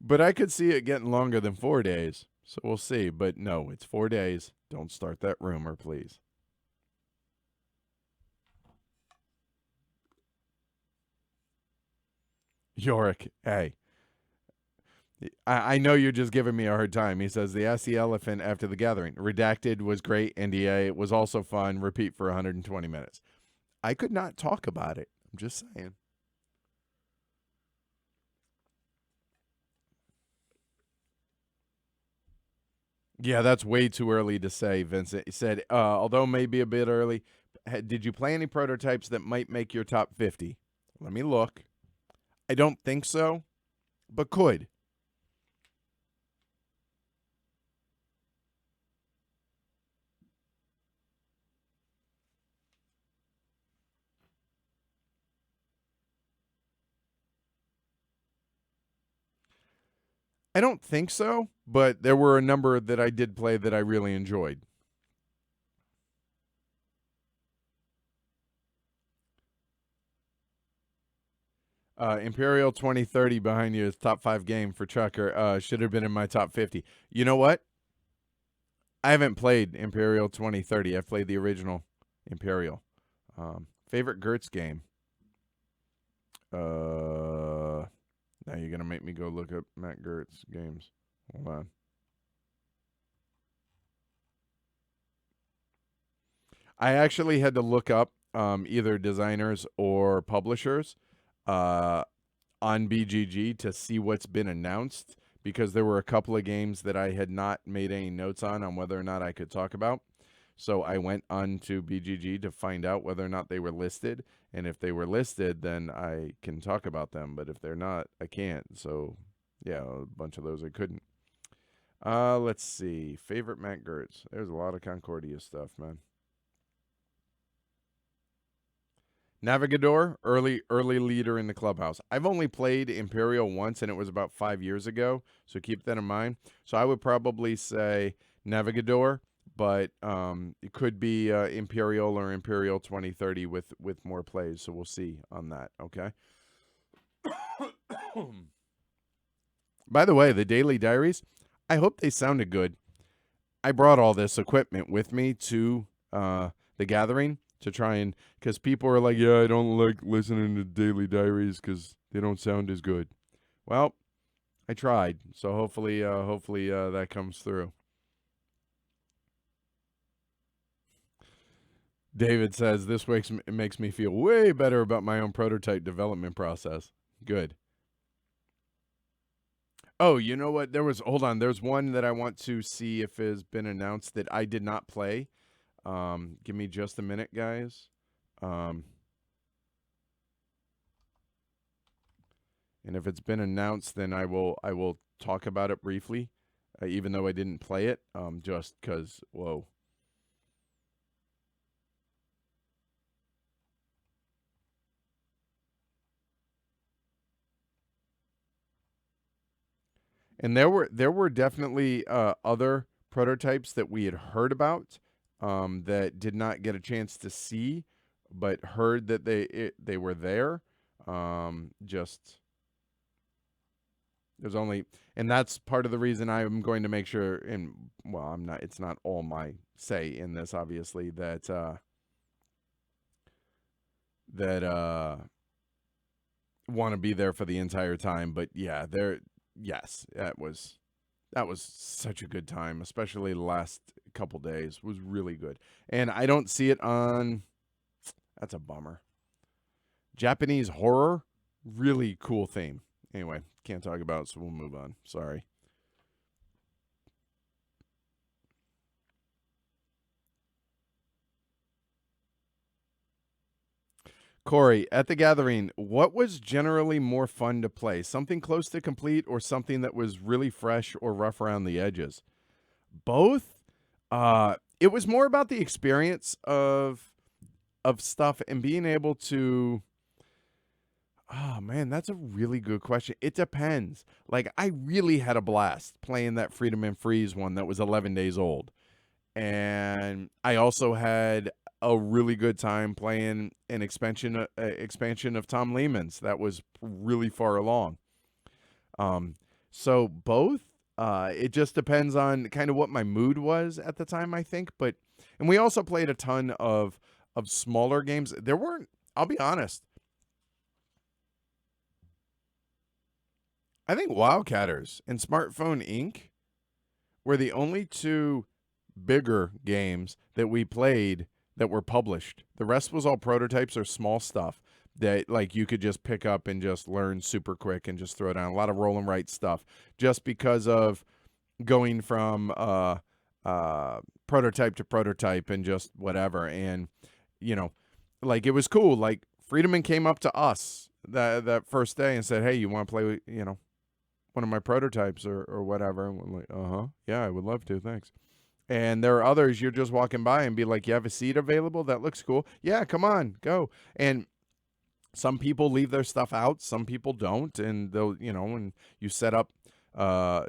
But I could see it getting longer than 4 days. So we'll see. But no, it's 4 days. Don't start that rumor, please. Yorick, hey. I know you're just giving me a hard time. He says, the Ask the Elephant after the gathering. Redacted was great. NDA was also fun. Repeat for 120 minutes. I could not talk about it. I'm just saying. Yeah, that's way too early to say, Vincent. He said, although maybe a bit early, did you play any prototypes that might make your top 50? Let me look. I don't think so, but could. I don't think so, but there were a number that I did play that I really enjoyed. Imperial 2030 behind you is top 5 game for Chucker. Should have been in my top 50. You know what? I haven't played Imperial 2030. I've played the original Imperial. Favorite Gertz game? Now you're going to make me go look up Matt Gertz games. Hold on. I actually had to look up either designers or publishers on BGG to see what's been announced, because there were a couple of games that I had not made any notes on whether or not I could talk about. So I went on to BGG to find out whether or not they were listed. And if they were listed, then I can talk about them. But if they're not, I can't. So, yeah, a bunch of those I couldn't. Let's see. Favorite Matt Gertz. There's a lot of Concordia stuff, man. Navigador, early leader in the clubhouse. I've only played Imperial once, and it was about 5 years ago. So keep that in mind. So I would probably say Navigador. But it could be Imperial or Imperial 2030 with more plays. So we'll see on that, okay? By the way, the daily diaries, I hope they sounded good. I brought all this equipment with me to the gathering to try and, because people are like, yeah, I don't like listening to daily diaries because they don't sound as good. Well, I tried, so hopefully that comes through. David says this makes me feel way better about my own prototype development process. Good. Oh, you know what? Hold on. There's one that I want to see if has been announced that I did not play. Give me just a minute, guys. Um, and if it's been announced, then I will talk about it briefly, even though I didn't play it. Just because, whoa. And there were definitely other prototypes that we had heard about that did not get a chance to see, but heard that they were there. Just there's only, and that's part of the reason I'm going to make sure. And well, I'm not. It's not all my say in this, obviously. That want to be there for the entire time. But yeah, there. Yes, that was such a good time, especially the last couple days was really good. And I don't see it on. That's a bummer. Japanese horror, really cool theme. Anyway, can't talk about it, so we'll move on. Sorry. Corey, at the gathering, what was generally more fun to play? Something close to complete or something that was really fresh or rough around the edges? Both. It was more about the experience of stuff and being able to. Oh man, that's a really good question. It depends. Like I really had a blast playing that Freedom and Freeze one that was 11 days old. And I also had a really good time playing an expansion of Tom Lehman's that was really far along. Um, so both. It just depends on kind of what my mood was at the time, I think. But and we also played a ton of smaller games. There weren't. I'll be honest. I think Wildcatters and Smartphone Inc. were the only two bigger games that we played that were published. The rest was all prototypes or small stuff that like you could just pick up and just learn super quick and just throw down. A lot of roll and write stuff just because of going from prototype to prototype and just whatever. And you know, like it was cool. Like Friedemann came up to us that first day and said, "Hey, you want to play? One of my prototypes or whatever." And we're like, "Uh-huh. Yeah, I would love to. Thanks." And there are others you're just walking by and be like, "You have a seat available? That looks cool. Yeah, come on, go." And some people leave their stuff out, some people don't, and they'll, and you set up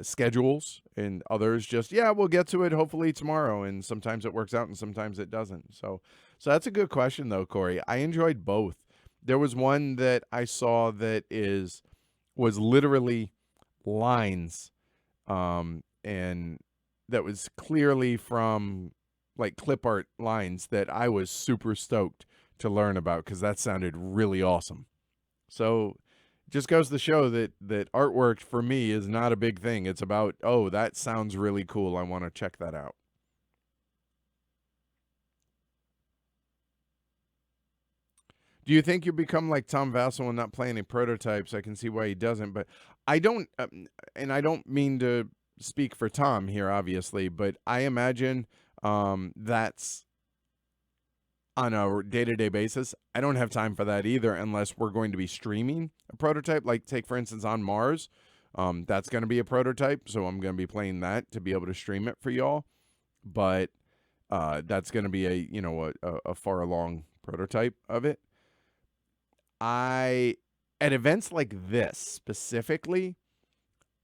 schedules, and others just, yeah, we'll get to it hopefully tomorrow, and sometimes it works out and sometimes it doesn't. So that's a good question though, Corey. I enjoyed both. There was one that I saw that was literally lines, and that was clearly from like clip art lines that I was super stoked to learn about because that sounded really awesome. So just goes to show that artwork for me is not a big thing. It's about, oh, that sounds really cool. I want to check that out. Do you think you become like Tom Vassell and not play any prototypes? I can see why he doesn't, but I don't, and I don't mean to speak for Tom here, obviously, but I imagine that's on a day-to-day basis. I don't have time for that either unless we're going to be streaming a prototype. Like take, for instance, on Mars. That's going to be a prototype, so I'm going to be playing that to be able to stream it for y'all. But that's going to be a far along prototype of it. At events like this specifically,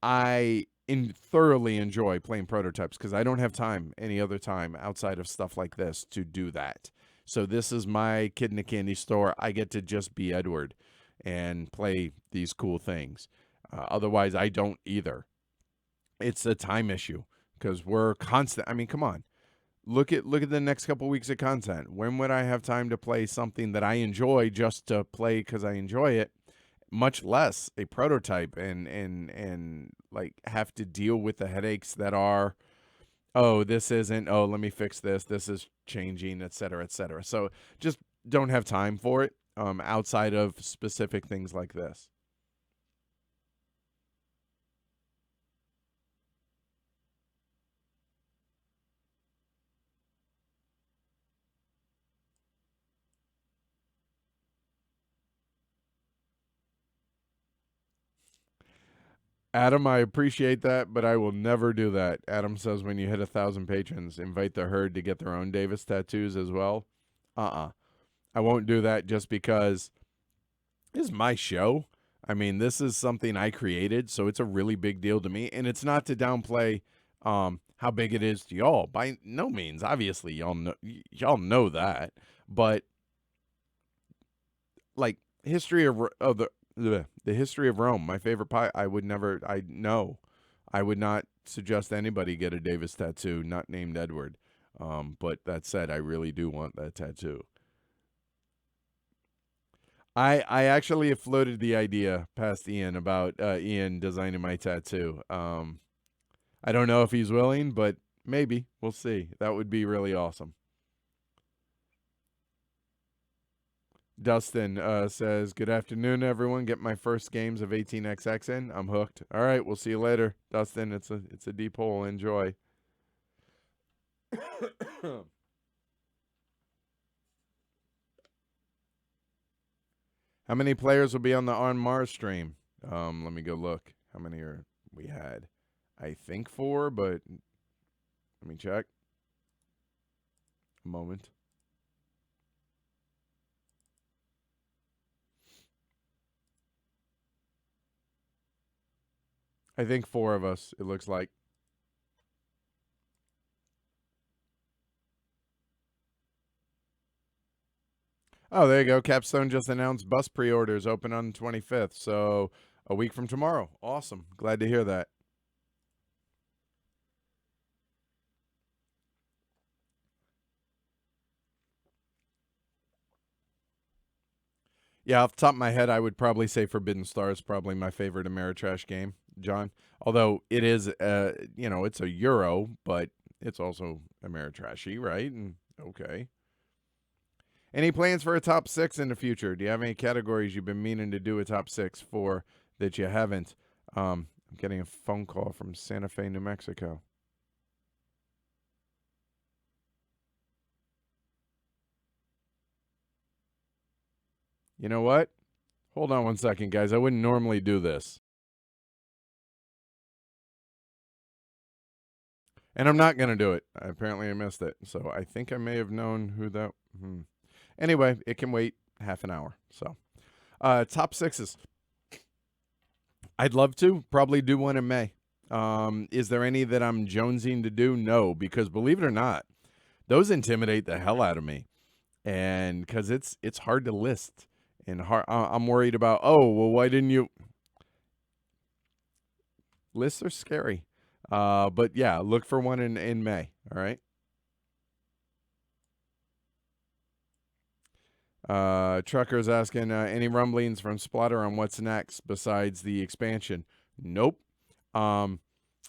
thoroughly enjoy playing prototypes because I don't have time any other time outside of stuff like this to do that. So this is my kid in a candy store. I get to just be Edward and play these cool things. Otherwise, I don't either. It's a time issue because we're constant. I mean, come on. Look at the next couple weeks of content. When would I have time to play something that I enjoy just to play because I enjoy it? much less a prototype and like have to deal with the headaches that are, oh, this isn't, oh, let me fix this, this is changing, et cetera, et cetera. So just don't have time for it outside of specific things like this. Adam, I appreciate that, but I will never do that. Adam says when you hit 1,000 patrons, invite the herd to get their own Davis tattoos as well. I won't do that just because this is my show. I mean, this is something I created, so it's a really big deal to me. And it's not to downplay how big it is to y'all. By no means. Obviously, y'all know that. But like history of the history of Rome, my favorite pie. I would never. I would not suggest anybody get a Davis tattoo not named Edward. But that said, I really do want that tattoo. I actually have floated the idea past Ian about Ian designing my tattoo. I don't know if he's willing, but maybe we'll see. That would be really awesome. Dustin says, "Good afternoon, everyone. Get my first games of 18xx in. I'm hooked. All right, we'll see you later, Dustin. It's a deep hole. Enjoy." How many players will be on the On Mars stream? Let me go look. How many are we had? I think 4, but let me check. A moment. I think 4 of us, it looks like. Oh, there you go. Capstone just announced bus pre-orders open on the 25th, so a week from tomorrow. Awesome. Glad to hear that. Yeah, off the top of my head, I would probably say Forbidden Star is probably my favorite Ameritrash game, John. Although it is, it's a Euro, but it's also Ameritrashy, right? And okay. Any plans for a top 6 in the future? Do you have any categories you've been meaning to do a top 6 for that you haven't? I'm getting a phone call from Santa Fe, New Mexico. You know what? Hold on one second, guys. I wouldn't normally do this. And I'm not going to do it. Apparently, I missed it. So I think I may have known who that. Anyway, it can wait half an hour. So, top 6s. I'd love to probably do one in May. Is there any that I'm jonesing to do? No, because believe it or not, those intimidate the hell out of me, and because it's hard to list and hard. I'm worried about. Oh well, why didn't you? Lists are scary. But yeah, look for one in May. All right. Trucker's asking any rumblings from Splatter on what's next besides the expansion. Nope. And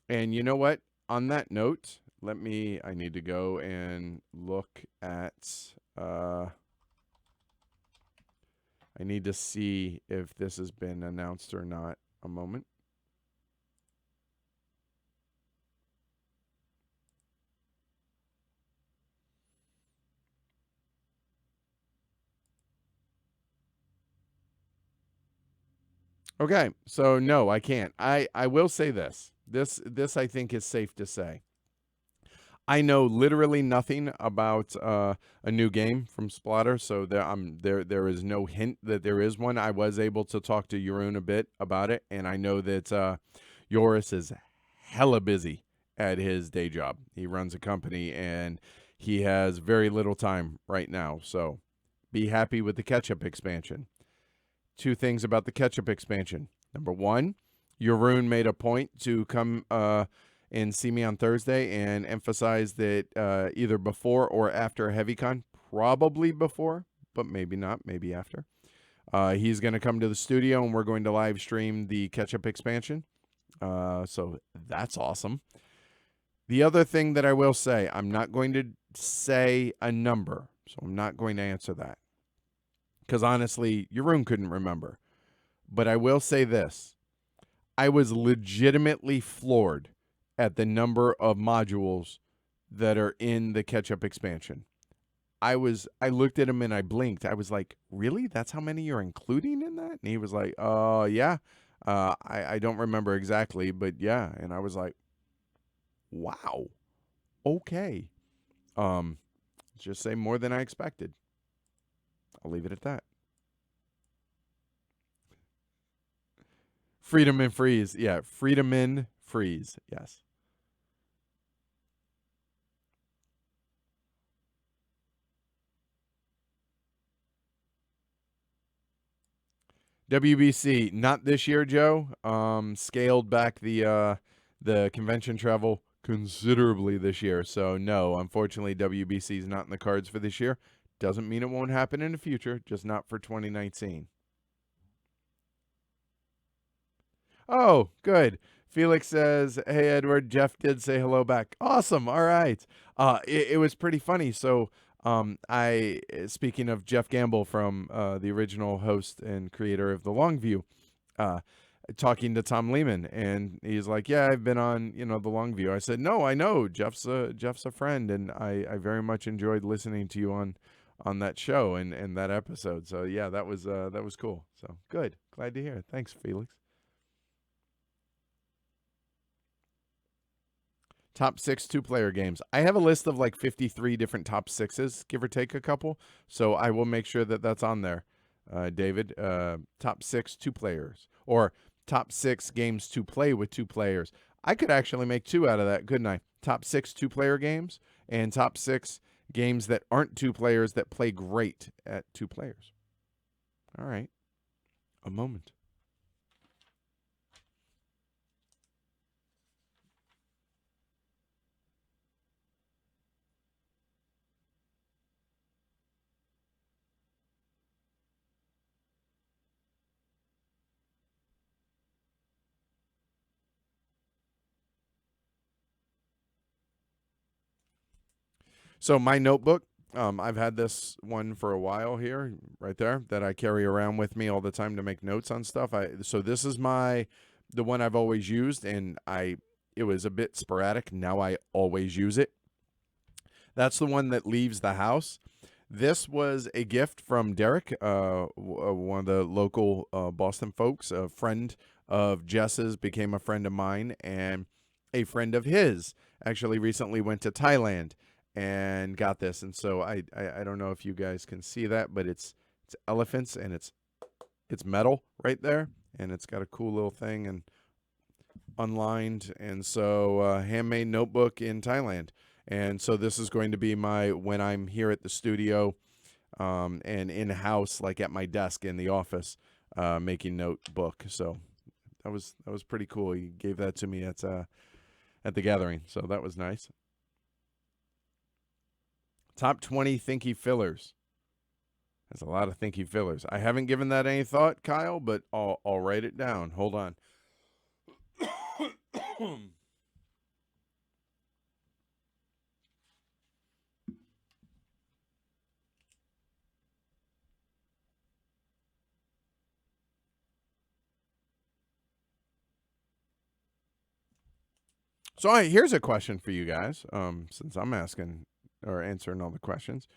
you know what? On that note, I need to go and look at, I need to see if this has been announced or not. A moment. Okay, so no, I can't. I will say this. This I think is safe to say. I know literally nothing about a new game from Splatter, so there is no hint that there is one. I was able to talk to Jeroen a bit about it, and I know that Joris is hella busy at his day job. He runs a company, and he has very little time right now. So be happy with the Ketchup expansion. 2 things about the Ketchup expansion. Number 1, Jeroen made a point to come and see me on Thursday and emphasize that either before or after HeavyCon, probably before, but maybe not, maybe after. He's going to come to the studio, and we're going to live stream the Ketchup expansion. So that's awesome. The other thing that I will say, I'm not going to say a number, so I'm not going to answer that. Because honestly, Jeroen couldn't remember. But I will say this. I was legitimately floored at the number of modules that are in the Ketchup expansion. I looked at him and I blinked. I was like, really? That's how many you're including in that? And he was like, yeah. I don't remember exactly, but yeah. And I was like, wow. Okay. Just say more than I expected. I'll leave it at that. Freedom and freeze. Yeah, freedom and freeze. Yes. WBC, not this year, Joe. Scaled back the convention travel considerably this year. So no, unfortunately, WBC is not in the cards for this year. Doesn't mean it won't happen in the future, just not for 2019. Oh, good. Felix says, "Hey Edward, Jeff did say hello back. Awesome. All right. It was pretty funny. So, I speaking of Jeff Gamble from the original host and creator of the Longview, uh, talking to Tom Lehman, and he's like, "Yeah, I've been on, the Longview." I said, "No, I know Jeff's a friend, and I very much enjoyed listening to you on that show and that episode. So yeah, that was cool. So good, glad to hear it. Thanks, Felix." Top 6 two-player games. I have a list of like 53 different top 6s, give or take a couple. So I will make sure that that's on there, David. Top 6 two players, or top 6 games to play with 2 players. I could actually make 2 out of that, couldn't I? Top 6 two-player games and top 6 games that aren't 2 players that play great at 2 players. All right. A moment. So my notebook, I've had this one for a while here, right there, that I carry around with me all the time to make notes on stuff. So this is the one I've always used, and it was a bit sporadic. Now I always use it. That's the one that leaves the house. This was a gift from Derek, one of the local Boston folks, a friend of Jess's, became a friend of mine, and a friend of his actually recently went to Thailand and got this. And so I don't know if you guys can see that, but it's elephants, and it's metal right there, and it's got a cool little thing and unlined, and so handmade notebook in Thailand. And so this is going to be my, when I'm here at the studio and in-house, like at my desk in the office, making notebook. So that was pretty cool. He gave that to me at the gathering, so that was nice. Top 20 thinky fillers. That's a lot of thinky fillers. I haven't given that any thought, Kyle, but I'll write it down. Hold on. So here's a question for you guys, since I'm asking or answering all the questions.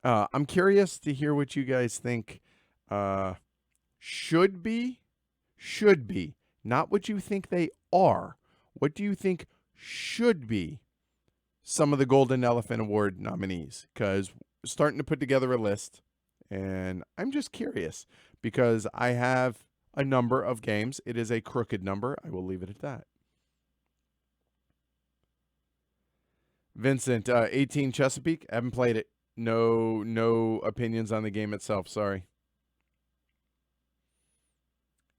I'm curious to hear what you guys think should be, not what you think they are. What do you think should be some of the Golden Elephant Award nominees? Because starting to put together a list, and I'm just curious because I have a number of games. It is a crooked number. I will leave it at that. Vincent, 18 Chesapeake. Haven't played it. No opinions on the game itself. Sorry.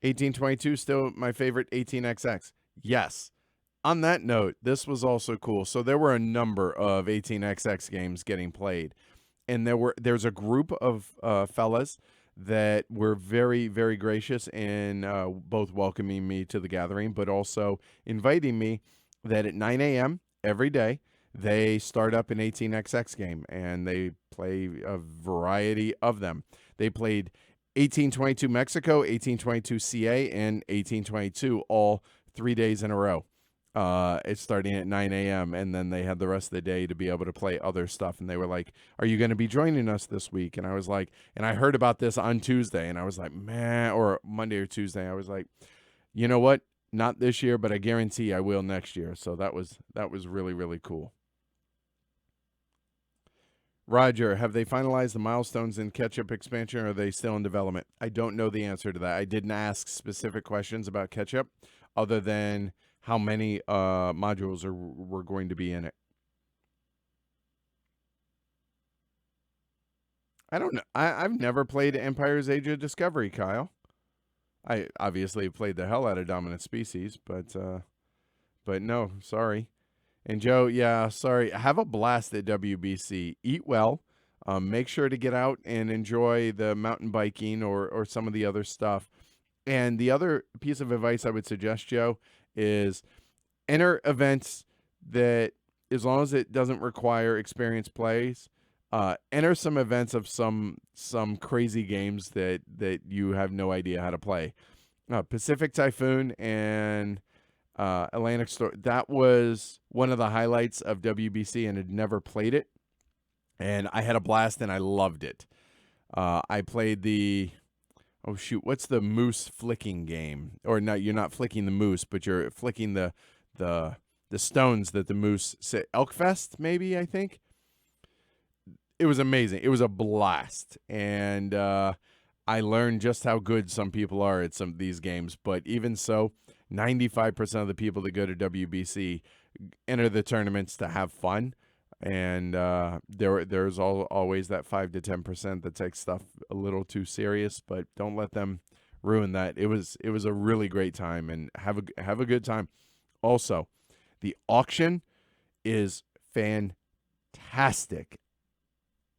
1822, still my favorite. 18XX. Yes. On that note, this was also cool. So there were a number of 18XX games getting played, and there's a group of fellas that were very, very gracious in both welcoming me to the gathering, but also inviting me that at 9 a.m. every day, they start up an 18xx game, and they play a variety of them. They played 1822 Mexico, 1822 CA, and 1822 all 3 days in a row. It's starting at 9 a.m. and then they had the rest of the day to be able to play other stuff. And they were like, "Are you going to be joining us this week?" And I was like, and I heard about this on Tuesday, and I was like, man, or Monday or Tuesday. I was like, you know what? Not this year, but I guarantee I will next year. So that was really, really cool. Roger, have they finalized the milestones in Ketchup expansion, or are they still in development? I don't know the answer to that. I didn't ask specific questions about Ketchup other than how many modules were going to be in it. I don't know. I've never played Empire's Age of Discovery, Kyle. I obviously played the hell out of Dominant Species, but no, sorry. And Joe, yeah, sorry. Have a blast at WBC. Eat well. Make sure to get out and enjoy the mountain biking or some of the other stuff. And the other piece of advice I would suggest, Joe, is enter events that, as long as it doesn't require experienced plays, enter some events of some crazy games that you have no idea how to play. Pacific Typhoon and Atlantic Storm. That was one of the highlights of WBC, and had never played it, and I had a blast and I loved it. I played the what's the moose flicking game? Or no, you're not flicking the moose, but you're flicking the stones that the moose say. Elkfest, maybe, I think. It was amazing. It was a blast, and I learned just how good some people are at some of these games. But even so, 95% of the people that go to WBC enter the tournaments to have fun, and there's always that 5 to 10% that takes stuff a little too serious. But don't let them ruin that. It was a really great time, and have a good time. Also, the auction is fantastic.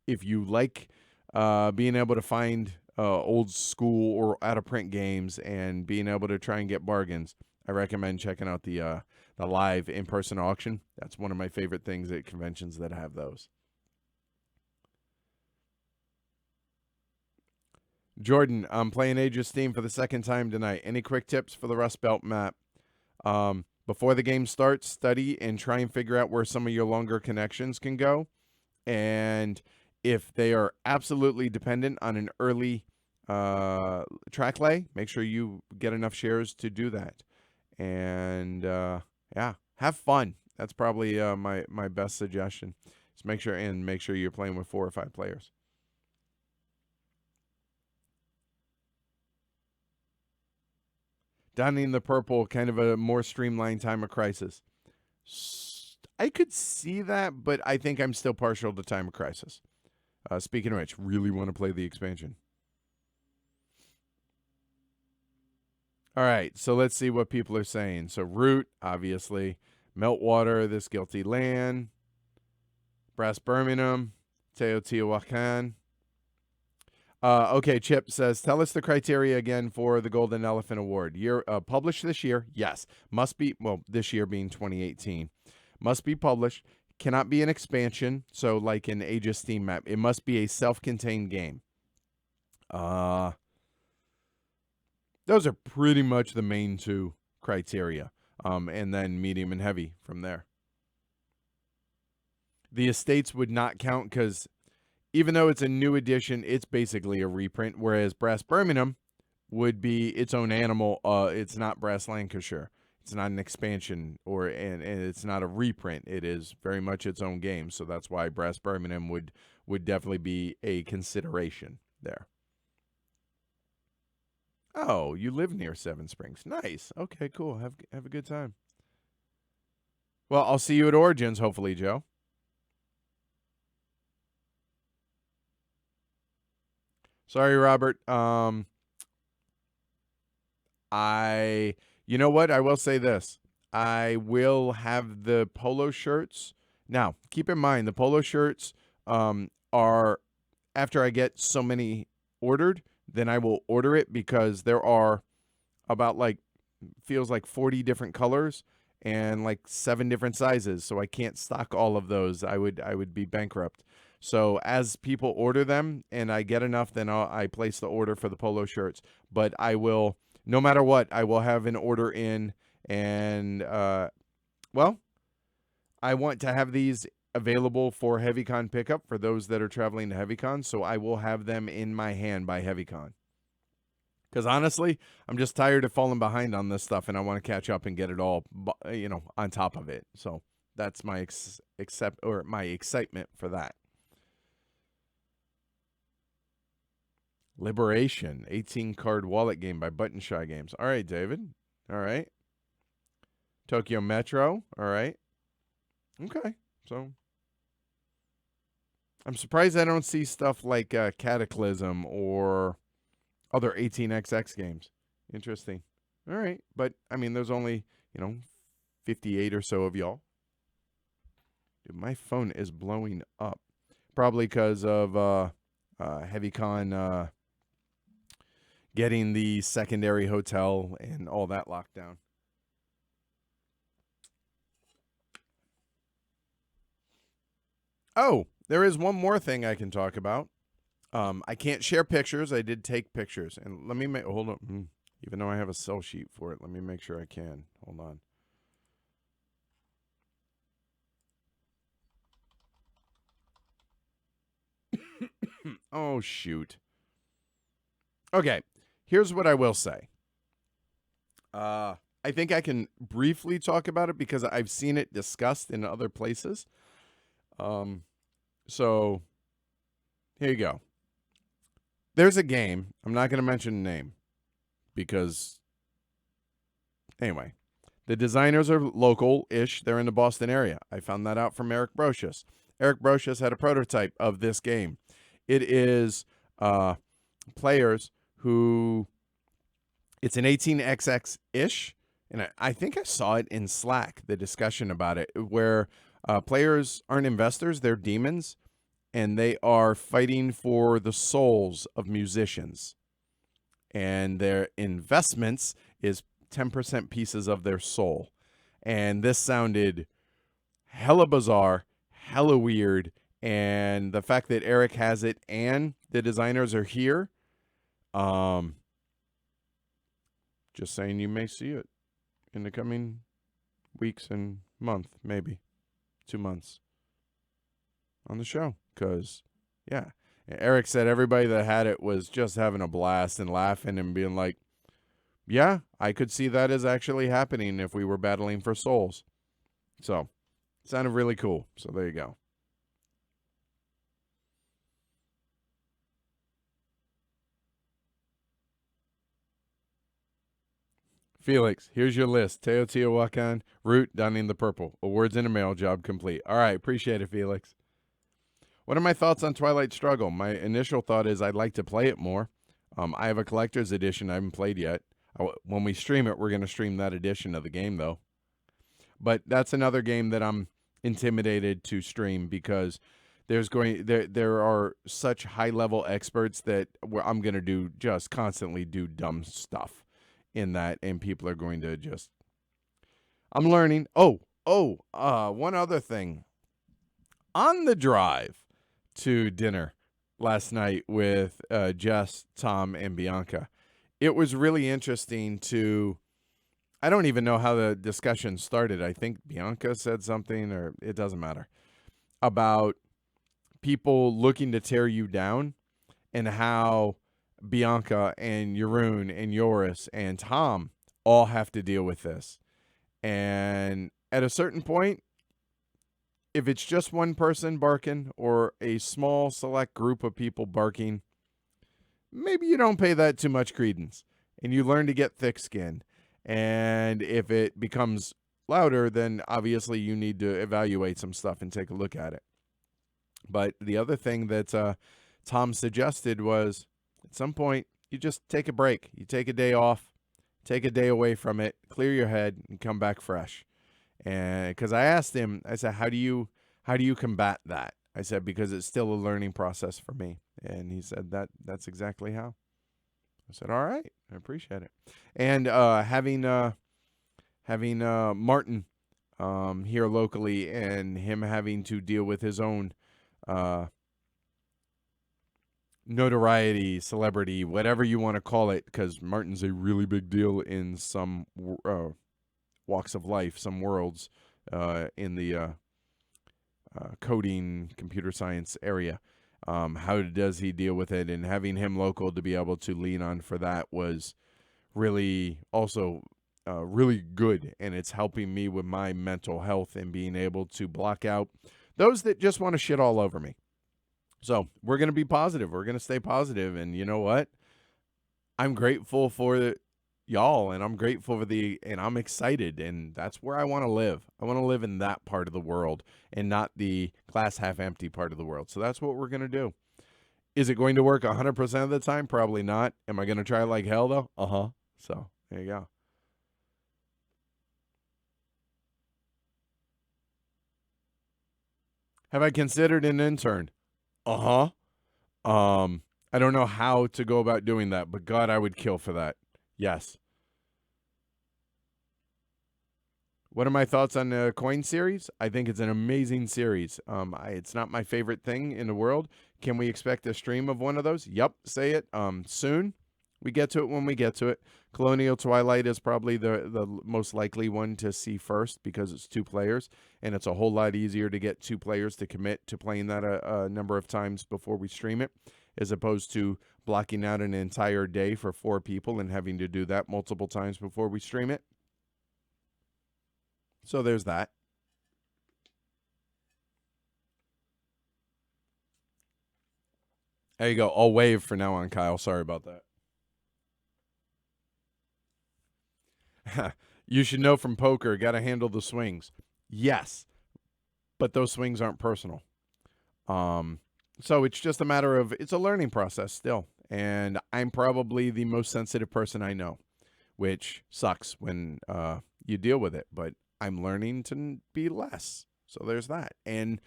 If you like being able to find old school or out of print games and being able to try and get bargains, I recommend checking out the live in-person auction. That's one of my favorite things at conventions that have those. Jordan, I'm playing Age of Steam for the second time tonight. Any quick tips for the Rust Belt map? Before the game starts, study and try and figure out where some of your longer connections can go. And if they are absolutely dependent on an early track lay, make sure you get enough shares to do that. And yeah, have fun. That's probably my best suggestion. Just make sure you're playing with 4 or 5 players. Donning the Purple, kind of a more streamlined Time of Crisis. I could see that, but I think I'm still partial to Time of Crisis. Speaking of which, really want to play the expansion. All right, so let's see what people are saying. So Root, obviously. Meltwater, This Guilty Land. Brass Birmingham. Teotihuacan. Okay, Chip says, tell us the criteria again for the Golden Elephant Award. Published this year, yes. Must be, well, this year being 2018. Must be published. Cannot be an expansion, so like an Age of Steam map. It must be a self-contained game. Those are pretty much the main 2 criteria. And then medium and heavy from there. The estates would not count because even though it's a new edition, it's basically a reprint, whereas Brass Birmingham would be its own animal. It's not Brass Lancashire. It's not an expansion, and it's not a reprint. It is very much its own game, so that's why Brass Birmingham would definitely be a consideration there. Oh, you live near Seven Springs. Nice. Okay, cool. Have a good time. Well, I'll see you at Origins, hopefully, Joe. Sorry, Robert. You know what? I will say this. I will have the polo shirts. Now, keep in mind, the polo shirts are, after I get so many ordered, then I will order it, because there are about like feels like 40 different colors and like 7 different sizes, so I can't stock all of those. I would be bankrupt. So as people order them and I get enough, then I place the order for the polo shirts. But I will, no matter what, I will have an order in. And well, I want to have these available for HeavyCon pickup for those that are traveling to HeavyCon, so I will have them in my hand by HeavyCon. Because honestly, I'm just tired of falling behind on this stuff, and I want to catch up and get it all, on top of it. So that's my my excitement for that. Liberation, 18 card wallet game by Button Shy Games. All right, David. All right. Tokyo Metro. All right. Okay. So I'm surprised I don't see stuff like Cataclysm or other 18xx games. Interesting. All right. But, I mean, there's only, 58 or so of y'all. Dude, my phone is blowing up. Probably because of HeavyCon getting the secondary hotel and all that lockdown. Oh, there is one more thing I can talk about. I can't share pictures. I did take pictures. And let me hold on. Even though I have a sell sheet for it, let me make sure I can. Hold on. Oh, shoot. Okay. Here's what I will say. I think I can briefly talk about it because I've seen it discussed in other places. So here you go. There's a game. I'm not going to mention the name because, anyway, the designers are local-ish. They're in the Boston area. I found that out from Eric Brocious. Eric Brocious had a prototype of this game. It is players who, it's an 18xx-ish, and I think I saw it in Slack, the discussion about it, where players aren't investors, they're demons, and they are fighting for the souls of musicians. And their investments is 10% pieces of their soul. And this sounded hella bizarre, hella weird, and the fact that Eric has it and the designers are here, just saying you may see it in the coming weeks and month, maybe 2 months on the show. Because, yeah, Eric said everybody that had it was just having a blast and laughing and being like, yeah, I could see that as actually happening if we were battling for souls. So, it sounded really cool. So, there you go. Felix, here's your list. Teotihuacan, Root, Dunning the Purple. Awards in the mail, job complete. All right, appreciate it, Felix. What are my thoughts on Twilight Struggle? My initial thought is I'd like to play it more. I have a collector's edition I haven't played yet. When we stream it, we're going to stream that edition of the game, though. But that's another game that I'm intimidated to stream because there are such high-level experts that I'm going to just constantly do dumb stuff in that, and people are going to just... I'm learning. One other thing. On the drive to dinner last night with Jess, Tom, and Bianca, it was really interesting to... I don't even know how the discussion started. I think Bianca said something, or it doesn't matter, about people looking to tear you down and how Bianca and Jeroen and Joris and Tom all have to deal with this. And at a certain point, if it's just one person barking or a small select group of people barking, maybe you don't pay that too much credence and you learn to get thick-skinned. And if it becomes louder, then obviously you need to evaluate some stuff and take a look at it. But the other thing that Tom suggested was at some point you just take a break. You take a day off, take a day away from it, clear your head, and come back fresh. And because I asked him, I said, how do you combat that? I said, because it's still a learning process for me. And he said that's exactly how. I said, all right, I appreciate it. And having Martin here locally and him having to deal with his own uh, notoriety, celebrity, whatever you want to call it, because Martin's a really big deal in some walks of life, some worlds in the coding, computer science area. How does he deal with it? And having him local to be able to lean on for that was really also really good. And it's helping me with my mental health and being able to block out those that just want to shit all over me. So we're going to be positive. We're going to stay positive. And you know what? I'm grateful for y'all, and I'm grateful for and I'm excited, and that's where I want to live. I want to live in that part of the world and not the glass half empty part of the world. So that's what we're going to do. Is it going to work 100% of the time? Probably not. Am I going to try like hell though? Uh-huh. So there you go. Have I considered an intern? Uh-huh. I don't know how to go about doing that, but God, I would kill for that. Yes. What are my thoughts on the coin series? I think it's an amazing series. It's not my favorite thing in the world. Can we expect a stream of one of those? Yep, say it. Soon. We get to it when we get to it. Colonial Twilight is probably the most likely one to see first because it's 2 players, and it's a whole lot easier to get 2 players to commit to playing that a number of times before we stream it, as opposed to blocking out an entire day for 4 people and having to do that multiple times before we stream it. So there's that. There you go. I'll wave for now on, Kyle. Sorry about that. You should know from poker, got to handle the swings. Yes, but those swings aren't personal. So it's just a matter of, it's a learning process still. And I'm probably the most sensitive person I know, which sucks when you deal with it. But I'm learning to be less. So there's that. And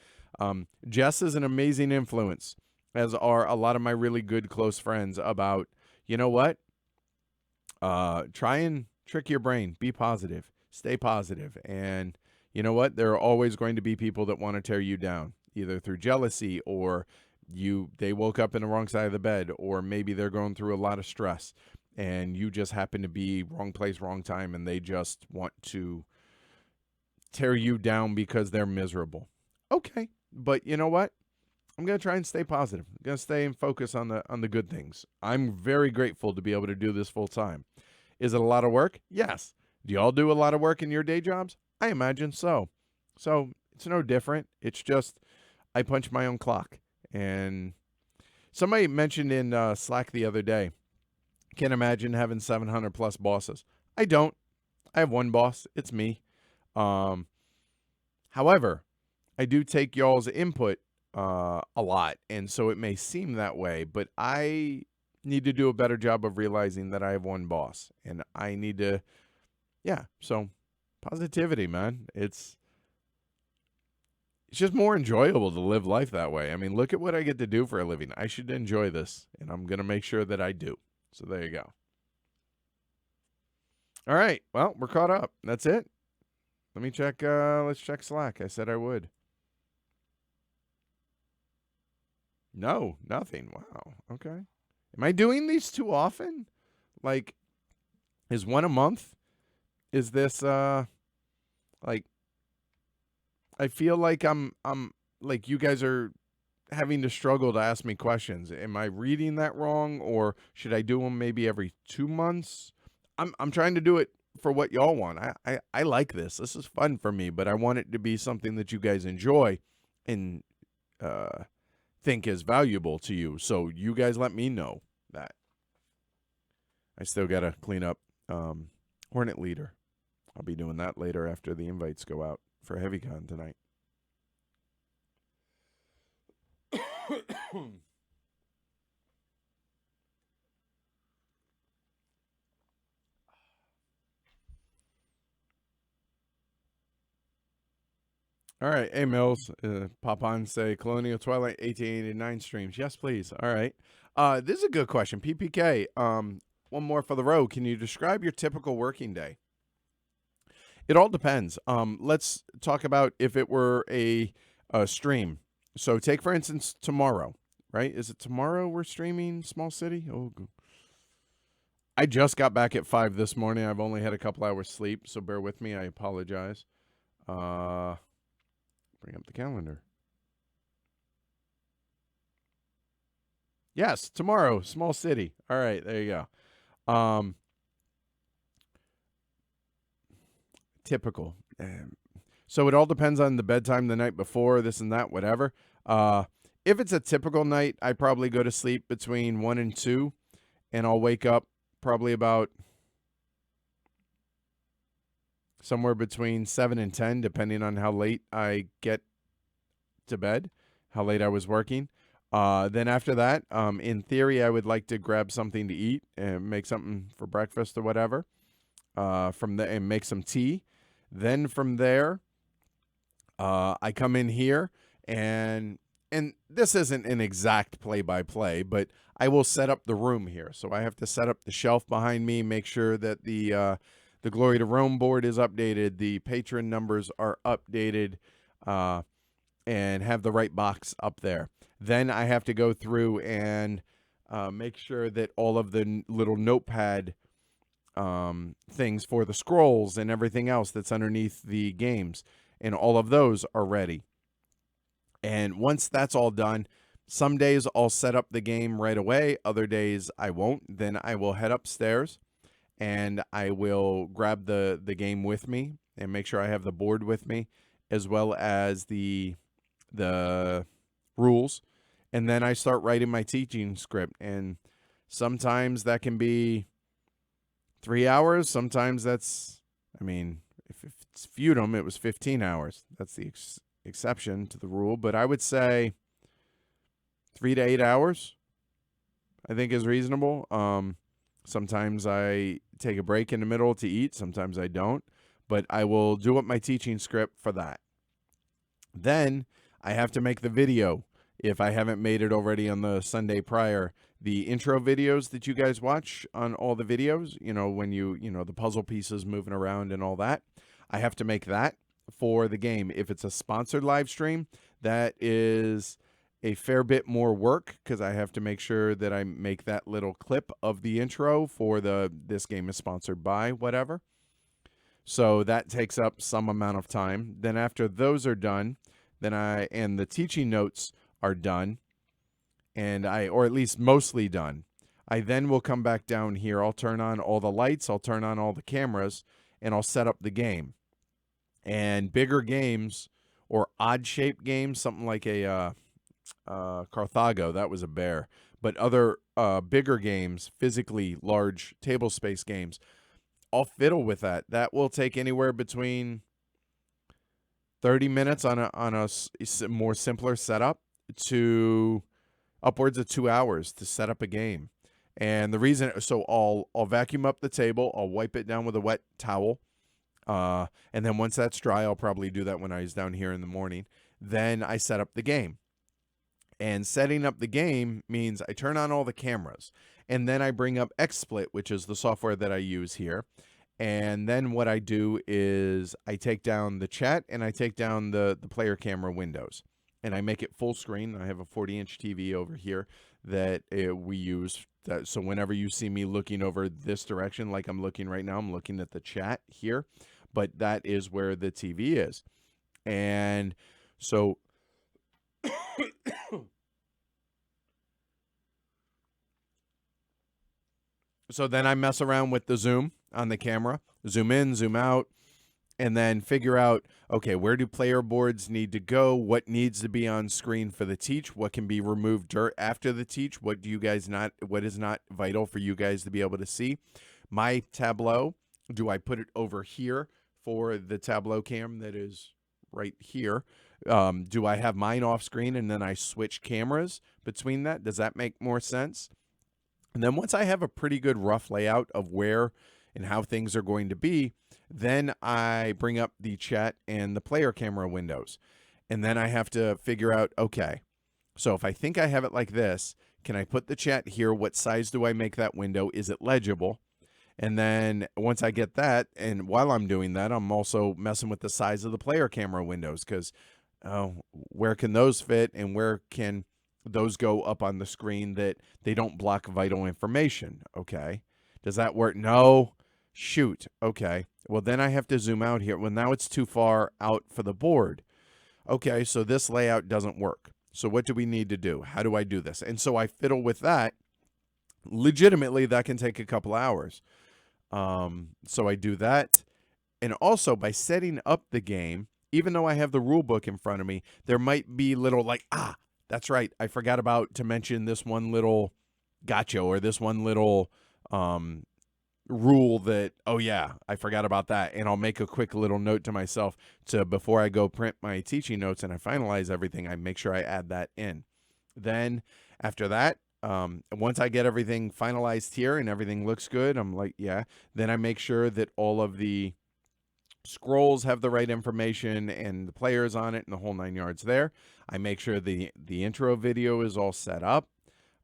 Jess is an amazing influence, as are a lot of my really good close friends, about, you know what? Try and trick your brain. Be positive. Stay positive. And you know what? There are always going to be people that want to tear you down, either through jealousy or they woke up in the wrong side of the bed, or maybe they're going through a lot of stress and you just happen to be wrong place, wrong time, and they just want to tear you down because they're miserable. Okay. But you know what? I'm going to try and stay positive. I'm going to stay and focus on the good things. I'm very grateful to be able to do this full time. Is it a lot of work? Yes. Do y'all do a lot of work in your day jobs? I imagine so. So it's no different. It's just I punch my own clock. And somebody mentioned in Slack the other day, can't imagine having 700 plus bosses. I don't. I have one boss. It's me. However, I do take y'all's input a lot, and so it may seem that way, but I need to do a better job of realizing that I have one boss, and I need to, so positivity, man. It's just more enjoyable to live life that way. I mean, look at what I get to do for a living. I should enjoy this, and I'm going to make sure that I do. So there you go. All right. Well, we're caught up. That's it. Let me check. Let's check Slack. I said I would. No, nothing. Wow. Okay. Am I doing these too often? Like, is one a month? Is this like, I feel like I'm like, you guys are having to struggle to ask me questions. Am I reading that wrong, or should I do them maybe every 2 months? I'm trying to do it for what y'all want. I like this. This is fun for me, but I want it to be something that you guys enjoy and think is valuable to you. So you guys let me know that. I still got to clean up Hornet Leader. I'll be doing that later after the invites go out for HeavyCon tonight. All right. Hey, Mills. Pop on, say Colonial Twilight 1889 streams. Yes, please. All right. This is a good question. PPK. one more for the road. Can you describe your typical working day? It all depends. Let's talk about if it were a stream. So take for instance tomorrow, right? Is it tomorrow we're streaming Small City? Oh, I just got back at 5 this morning. I've only had a couple hours sleep, so bear with me. I apologize. Bring up the calendar. Yes, tomorrow, Small City. All right, there you go. Typical. So it all depends on the bedtime the night before, this and that, whatever. If it's a typical night, I probably go to sleep between 1 and 2, and I'll wake up probably about somewhere between 7 and 10, depending on how late I get to bed, how late I was working. Then after that, in theory, I would like to grab something to eat and make something for breakfast or whatever. And make some tea. Then from there, I come in here and this isn't an exact play-by-play, but I will set up the room here. So I have to set up the shelf behind me, make sure that the Glory to Rome board is updated, the patron numbers are updated, and have the right box up there. Then I have to go through and make sure that all of the little notepad things for the scrolls and everything else that's underneath the games, and all of those are ready. And once that's all done, some days I'll set up the game right away. Other days I won't. Then I will head upstairs and I will grab the game with me and make sure I have the board with me, as well as the rules. And then I start writing my teaching script. And sometimes that can be 3 hours. Sometimes that's, if it's Feudum, it was 15 hours. That's the exception to the rule. But I would say 3 to 8 hours, I think, is reasonable. Sometimes I take a break in the middle to eat. Sometimes I don't. But I will do up my teaching script for that. Then I have to make the video, if I haven't made it already on the Sunday prior. The intro videos that you guys watch on all the videos, when the puzzle pieces moving around and all that, I have to make that for the game. If it's a sponsored live stream, that is a fair bit more work, because I have to make sure that I make that little clip of the intro for this game is sponsored by whatever. So that takes up some amount of time. Then after those are done, and the teaching notes are done, or at least mostly done, I then will come back down here. I'll turn on all the lights, I'll turn on all the cameras, and I'll set up the game. And bigger games or odd-shaped games, something like a Carthago, that was a bear. But other bigger games, physically large table space games, I'll fiddle with that. That will take anywhere between 30 minutes on a more simpler setup to upwards of 2 hours to set up a game. And the reason, so I'll vacuum up the table, I'll wipe it down with a wet towel, and then once that's dry, I'll probably do that when I was down here in the morning. Then I set up the game. And setting up the game means I turn on all the cameras, and then I bring up XSplit, which is the software that I use here. And then what I do is I take down the chat and I take down the player camera windows, and I make it full screen. I have a 40-inch TV over here that we use. So whenever you see me looking over this direction, like I'm looking right now, I'm looking at the chat here, but that is where the TV is. And so then I mess around with the zoom on the camera, zoom in, zoom out, and then figure out, okay, where do player boards need to go? What needs to be on screen for the teach? What can be removed after the teach? What is not vital for you guys to be able to see? My tableau, do I put it over here for the tableau cam that is right here? Do I have mine off screen and then I switch cameras between that? Does that make more sense? And then once I have a pretty good rough layout of where and how things are going to be, then I bring up the chat and the player camera windows. And then I have to figure out, okay, so if I think I have it like this, Can I put the chat here? What size do I make that window? Is it legible? And then once I get that, and while I'm doing that, I'm also messing with the size of the player camera windows, because where can those fit, and where can those go up on the screen that they don't block vital information? Okay. Does that work? No. Shoot. Okay. Well, then I have to zoom out here. Well, now it's too far out for the board. Okay, so this layout doesn't work. So what do we need to do? How do I do this? And so I fiddle with that. Legitimately, that can take a couple hours. So I do that. And also, by setting up the game, even though I have the rule book in front of me, there might be little like, that's right, I forgot about to mention this one little gotcha, or this one little rule that, oh yeah, I forgot about that. And I'll make a quick little note to myself to, before I go print my teaching notes and I finalize everything, I make sure I add that in. Then after that, once I get everything finalized here and everything looks good, I'm like, yeah, then I make sure that all of the scrolls have the right information and the players on it and the whole 9 yards there. I make sure the intro video is all set up.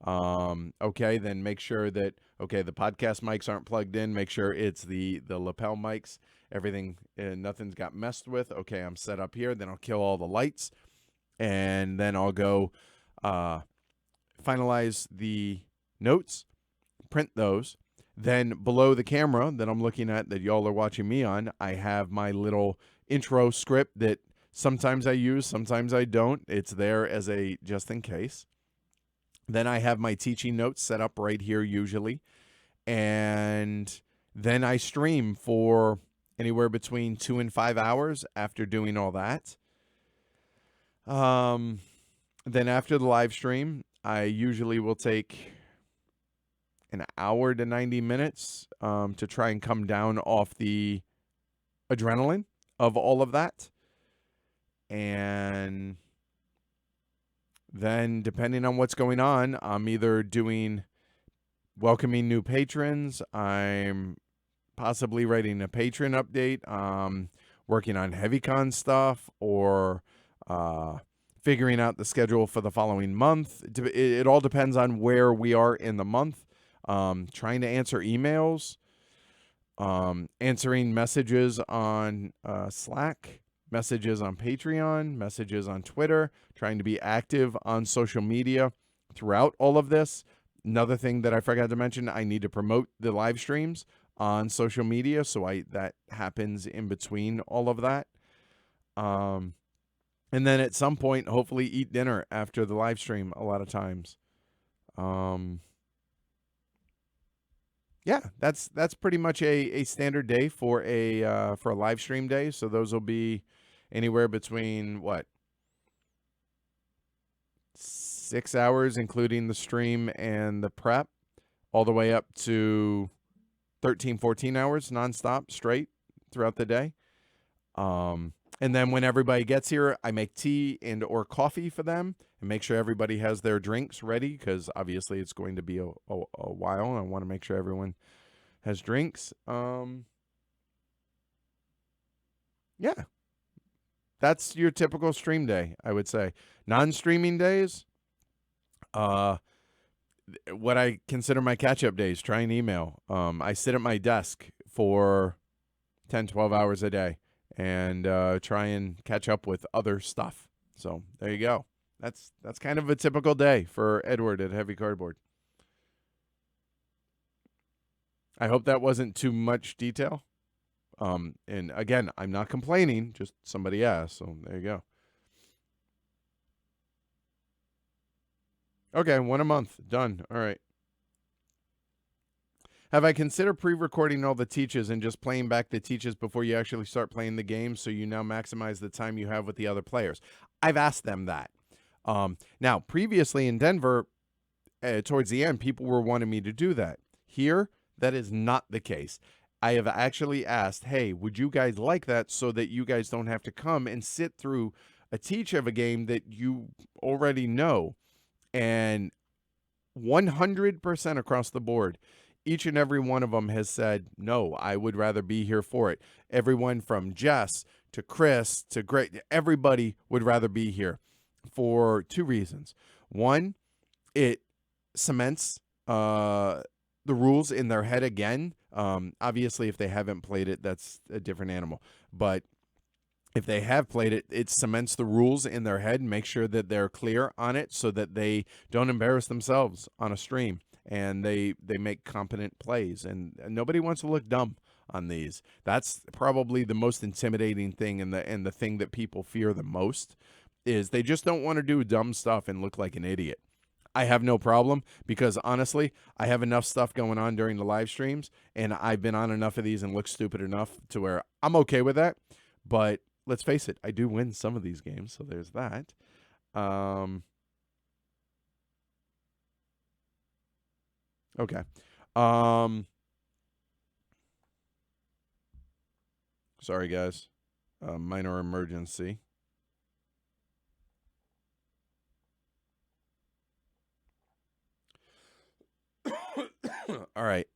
Okay, then make sure that, okay, the podcast mics aren't plugged in. Make sure it's the lapel mics. Everything, nothing's got messed with. Okay, I'm set up here. Then I'll kill all the lights. And then I'll go finalize the notes, print those. Then below the camera that I'm looking at, that y'all are watching me on, I have my little intro script that sometimes I use, sometimes I don't. It's there as a just in case. Then I have my teaching notes set up right here usually. And then I stream for anywhere between 2 and 5 hours after doing all that. Then after the live stream, I usually will take an hour to 90 minutes to try and come down off the adrenaline of all of that. And then depending on what's going on, I'm either doing welcoming new patrons, I'm possibly writing a patron update, working on HeavyCon stuff, or figuring out the schedule for the following month. It all depends on where we are in the month. Trying to answer emails, answering messages on Slack, messages on Patreon, messages on Twitter, trying to be active on social media throughout all of this. Another thing that I forgot to mention, I need to promote the live streams on social media, so that happens in between all of that. And then at some point, hopefully eat dinner after the live stream a lot of times. Yeah, that's pretty much a standard day for a live stream day. So those will be anywhere between 6 hours, including the stream and the prep, all the way up to 13, 14 hours nonstop straight throughout the day. And then when everybody gets here, I make tea and or coffee for them and make sure everybody has their drinks ready, because obviously it's going to be a while, and I want to make sure everyone has drinks. Yeah. That's your typical stream day, I would say. Non-streaming days, what I consider my catch-up days, try and email. I sit at my desk for 10, 12 hours a day and try and catch up with other stuff. So there you go. That's kind of a typical day for Edward at Heavy Cardboard. I hope that wasn't too much detail. And again, I'm not complaining, just somebody asked, so there you go. Okay, 1 a month. Done. All right. Have I considered pre-recording all the teaches and just playing back the teaches before you actually start playing the game, so you now maximize the time you have with the other players? I've asked them that. Now, previously in Denver, towards the end, people were wanting me to do that. Here, that is not the case. I have actually asked, hey, would you guys like that, so that you guys don't have to come and sit through a teach of a game that you already know? And 100% across the board, each and every one of them has said, no, I would rather be here for it. Everyone from Jess to Chris to Greg, everybody would rather be here for 2 reasons. One, it cements the rules in their head again. Obviously, if they haven't played it, that's a different animal. But if they have played it, it cements the rules in their head and makes sure that they're clear on it so that they don't embarrass themselves on a stream and they make competent plays. And nobody wants to look dumb on these. That's probably the most intimidating thing and the thing that people fear the most is they just don't want to do dumb stuff and look like an idiot. I have no problem because honestly, I have enough stuff going on during the live streams and I've been on enough of these and look stupid enough to where I'm okay with that. But let's face it, I do win some of these games, so there's that. Okay. Sorry, guys. Minor emergency. All right.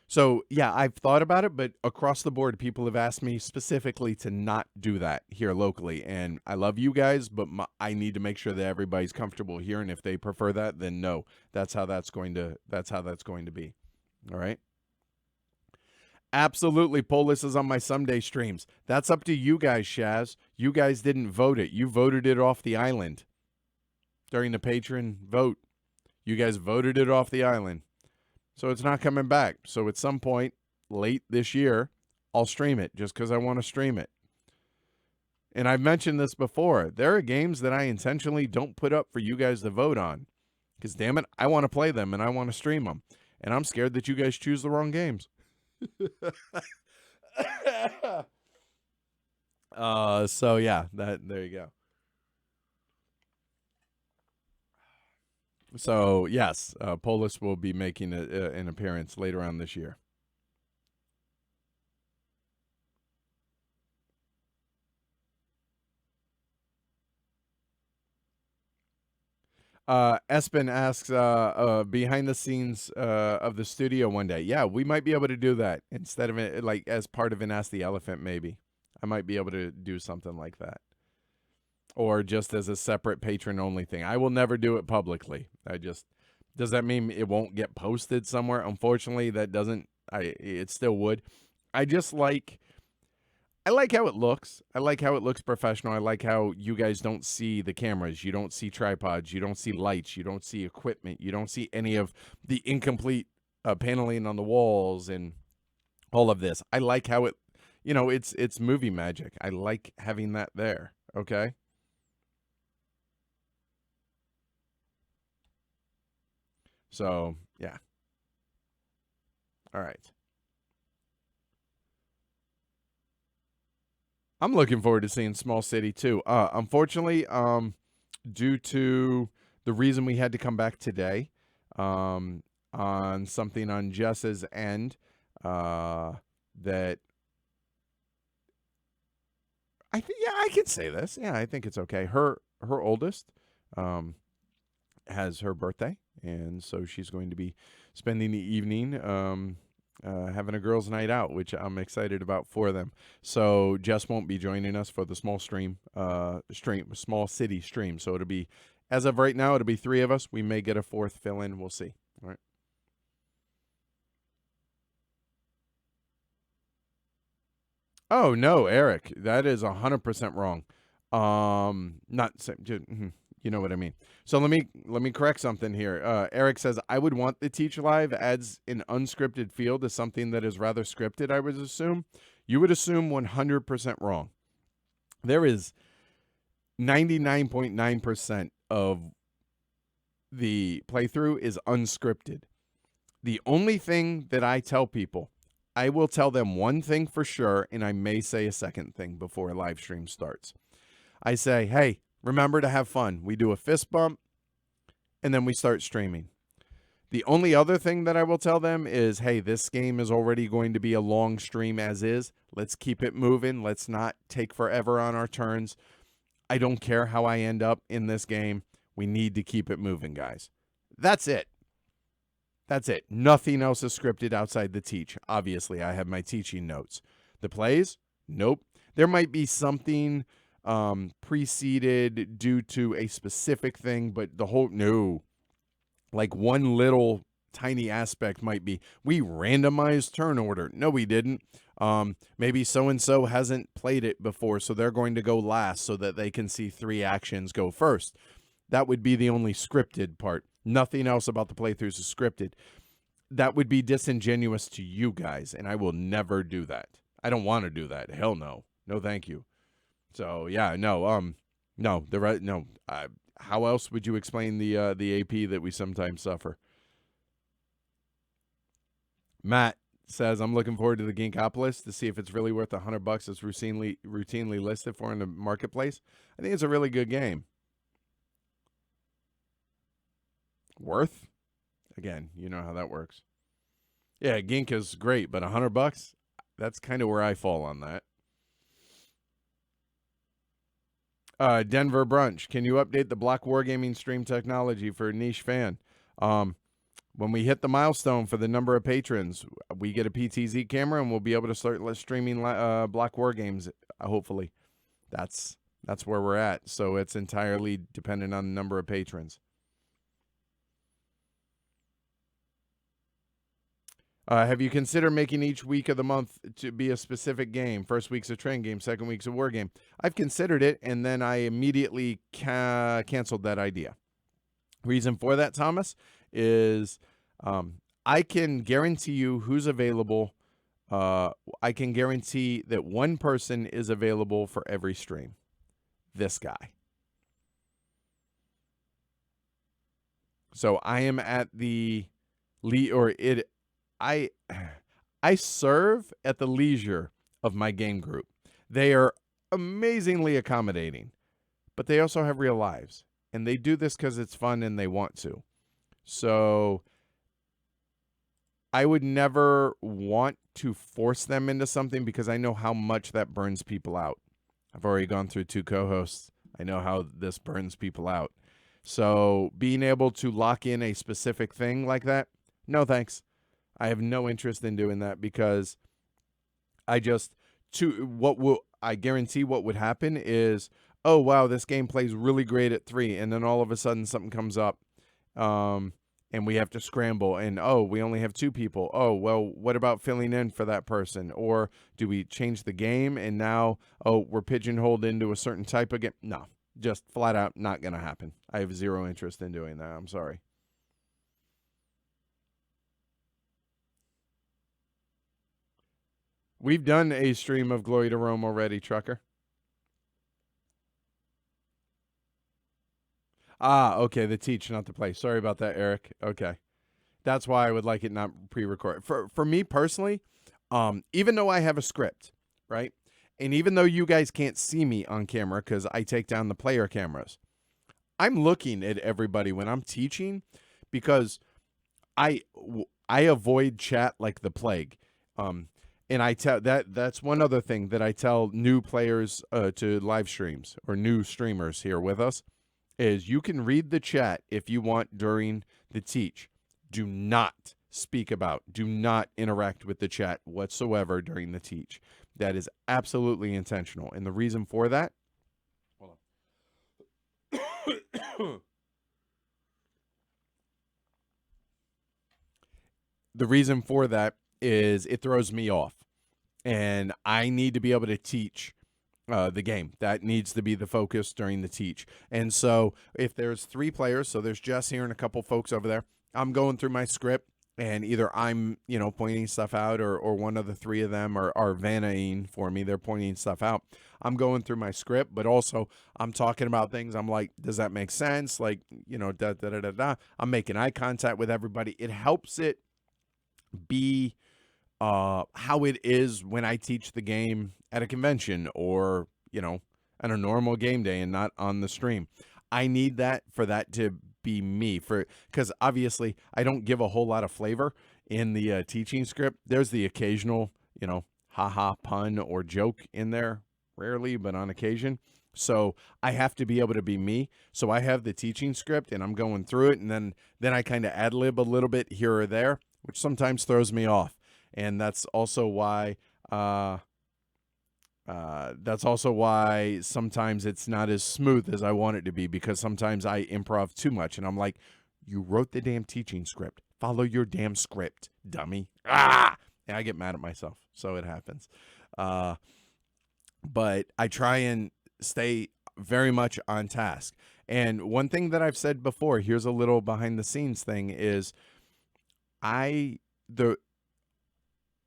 So yeah, I've thought about it, but across the board, people have asked me specifically to not do that here locally. And I love you guys, but I need to make sure that everybody's comfortable here. And if they prefer that, then no, that's how that's going to be. All right. Absolutely, Polis is on my Sunday streams. That's up to you guys, Shaz. You guys didn't vote it. You voted it off the island during the patron vote. You guys voted it off the island. So it's not coming back. So at some point late this year, I'll stream it just because I want to stream it. And I've mentioned this before. There are games that I intentionally don't put up for you guys to vote on. Because damn it, I want to play them and I want to stream them. And I'm scared that you guys choose the wrong games. So yeah, there you go. So yes, Polis will be making an appearance later on this year. Espen asks, behind the scenes of the studio one day. Yeah, we might be able to do that instead of it, like as part of an Ask the Elephant. Maybe I might be able to do something like that, or just as a separate patron-only thing. I will never do it publicly. Does that mean it won't get posted somewhere? Unfortunately, that doesn't. It still would. I like how it looks. I like how it looks professional. I like how you guys don't see the cameras. You don't see tripods. You don't see lights. You don't see equipment. You don't see any of the incomplete paneling on the walls and all of this. I like how it, it's movie magic. I like having that there. Okay. So, yeah. All right. I'm looking forward to seeing Small City too. Unfortunately, due to the reason we had to come back today, on something on Jess's end, that I think, yeah, I can say this. Yeah, I think it's okay. Her oldest, has her birthday, and so she's going to be spending the evening, having a girls' night out, which I'm excited about for them. So Jess won't be joining us for the small city stream. So it'll be, as of right now, it'll be 3 of us. We may get a 4th fill in. We'll see. All right. Oh no, Eric, that is 100% wrong. Not you know what I mean. So let me correct something here. Eric says I would want the Teach Live adds an unscripted feel to something that is rather scripted. I would assume. You would assume 100% wrong. There is 99.9% of the playthrough is unscripted. The only thing that I tell people, I will tell them one thing for sure, and I may say a second thing before a live stream starts. I say, hey, remember to have fun. We do a fist bump, and then we start streaming. The only other thing that I will tell them is, hey, this game is already going to be a long stream as is. Let's keep it moving. Let's not take forever on our turns. I don't care how I end up in this game. We need to keep it moving, guys. That's it. That's it. Nothing else is scripted outside the teach. Obviously, I have my teaching notes. The plays? Nope. There might be something preceded due to a specific thing, but no. Like one little tiny aspect might be we randomized turn order. No, we didn't. Maybe so and so hasn't played it before, so they're going to go last so that they can see 3 actions go first. That would be the only scripted part. Nothing else about the playthroughs is scripted. That would be disingenuous to you guys, and I will never do that. I don't want to do that. Hell no. No, thank you. So yeah, no, no, the right, no. How else would you explain the AP that we sometimes suffer? Matt says, I'm looking forward to the Ginkopolis to see if it's really worth $100 as routinely listed for in the marketplace. I think it's a really good game. Worth? Again, you know how that works. Yeah, Gink is great, but $100? That's kind of where I fall on that. Denver Brunch, can you update the Block Wargaming stream technology for a niche fan? When we hit the milestone for the number of patrons, we get a PTZ camera and we'll be able to start streaming Block War games. Hopefully, that's where we're at. So it's entirely dependent on the number of patrons. Have you considered making each week of the month to be a specific game? First week's a train game, second week's a war game. I've considered it, and then I immediately canceled that idea. Reason for that, Thomas, is I can guarantee you who's available. I can guarantee that one person is available for every stream. This guy. So I am at the I serve at the leisure of my game group. They are amazingly accommodating, but they also have real lives. And they do this because it's fun and they want to. So I would never want to force them into something because I know how much that burns people out. I've already gone through 2 co-hosts. I know how this burns people out. So being able to lock in a specific thing like that, no thanks. I have no interest in doing that because I guarantee what would happen is, oh, wow, this game plays really great at 3, and then all of a sudden something comes up, and we have to scramble, and, oh, we only have 2 people. Oh, well, what about filling in for that person? Or do we change the game, and now, oh, we're pigeonholed into a certain type of game? No, just flat out not going to happen. I have zero interest in doing that. I'm sorry. We've done a stream of Glory to Rome already, Trucker. Okay, the teach, not the play. Sorry about that, Eric. Okay. That's why I would like it not pre-recorded. For me personally, even though I have a script, right? And even though you guys can't see me on camera because I take down the player cameras, I'm looking at everybody when I'm teaching because I avoid chat like the plague. And I tell that's one other thing that I tell new players to live streams or new streamers here with us is you can read the chat if you want during the teach. Do not speak about, do not interact with the chat whatsoever during the teach. That is absolutely intentional. And the reason for that, hold on. The reason for that is it throws me off. And I need to be able to teach the game. That needs to be the focus during the teach. And so if there's 3 players, so there's Jess here and a couple folks over there, I'm going through my script and either I'm, pointing stuff out or one of the 3 of them are vannaing for me. They're pointing stuff out. I'm going through my script, but also I'm talking about things. I'm like, does that make sense? Like, I'm making eye contact with everybody. It helps it be how it is when I teach the game at a convention or, on a normal game day and not on the stream. I need that for that to be me because obviously I don't give a whole lot of flavor in the teaching script. There's the occasional, haha pun or joke in there, rarely, but on occasion. So I have to be able to be me. So I have the teaching script and I'm going through it. And then I kind of ad lib a little bit here or there, which sometimes throws me off. And that's also why sometimes it's not as smooth as I want it to be because sometimes I improv too much and I'm like, You wrote the damn teaching script. Follow your damn script, dummy. Ah! And I get mad at myself, so it happens. But I try and stay very much on task. And one thing that I've said before, here's a little behind the scenes thing, is I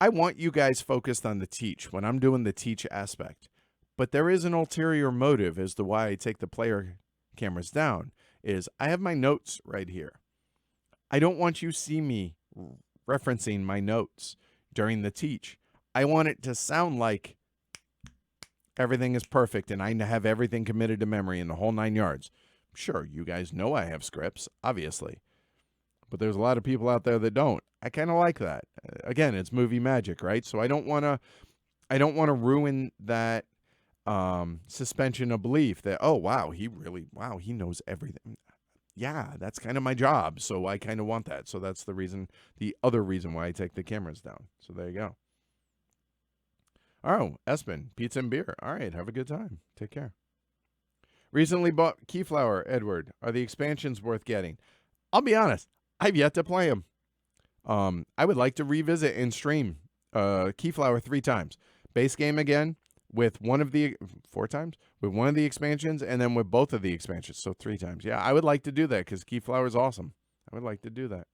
want you guys focused on the teach when I'm doing the teach aspect. But there is an ulterior motive as to why I take the player cameras down, is I have my notes right here. I don't want you to see me referencing my notes during the teach. I want it to sound like everything is perfect and I have everything committed to memory in the whole 9 yards. Sure, you guys know I have scripts, obviously. But there's a lot of people out there that don't. I kind of like that. Again, it's movie magic, right? So I don't want to ruin that suspension of belief that, oh, wow, he knows everything. Yeah, that's kind of my job. So I kind of want that. So that's the other reason why I take the cameras down. So there you go. Oh, Espen, pizza and beer. All right, have a good time. Take care. Recently bought Keyflower, Edward. Are the expansions worth getting? I'll be honest, I've yet to play them. I would like to revisit and stream Keyflower 3 times. Base game again with 4 times with one of the expansions, and then with both of the expansions, so 3 times. Yeah, I would like to do that because Keyflower is awesome. I would like to do that.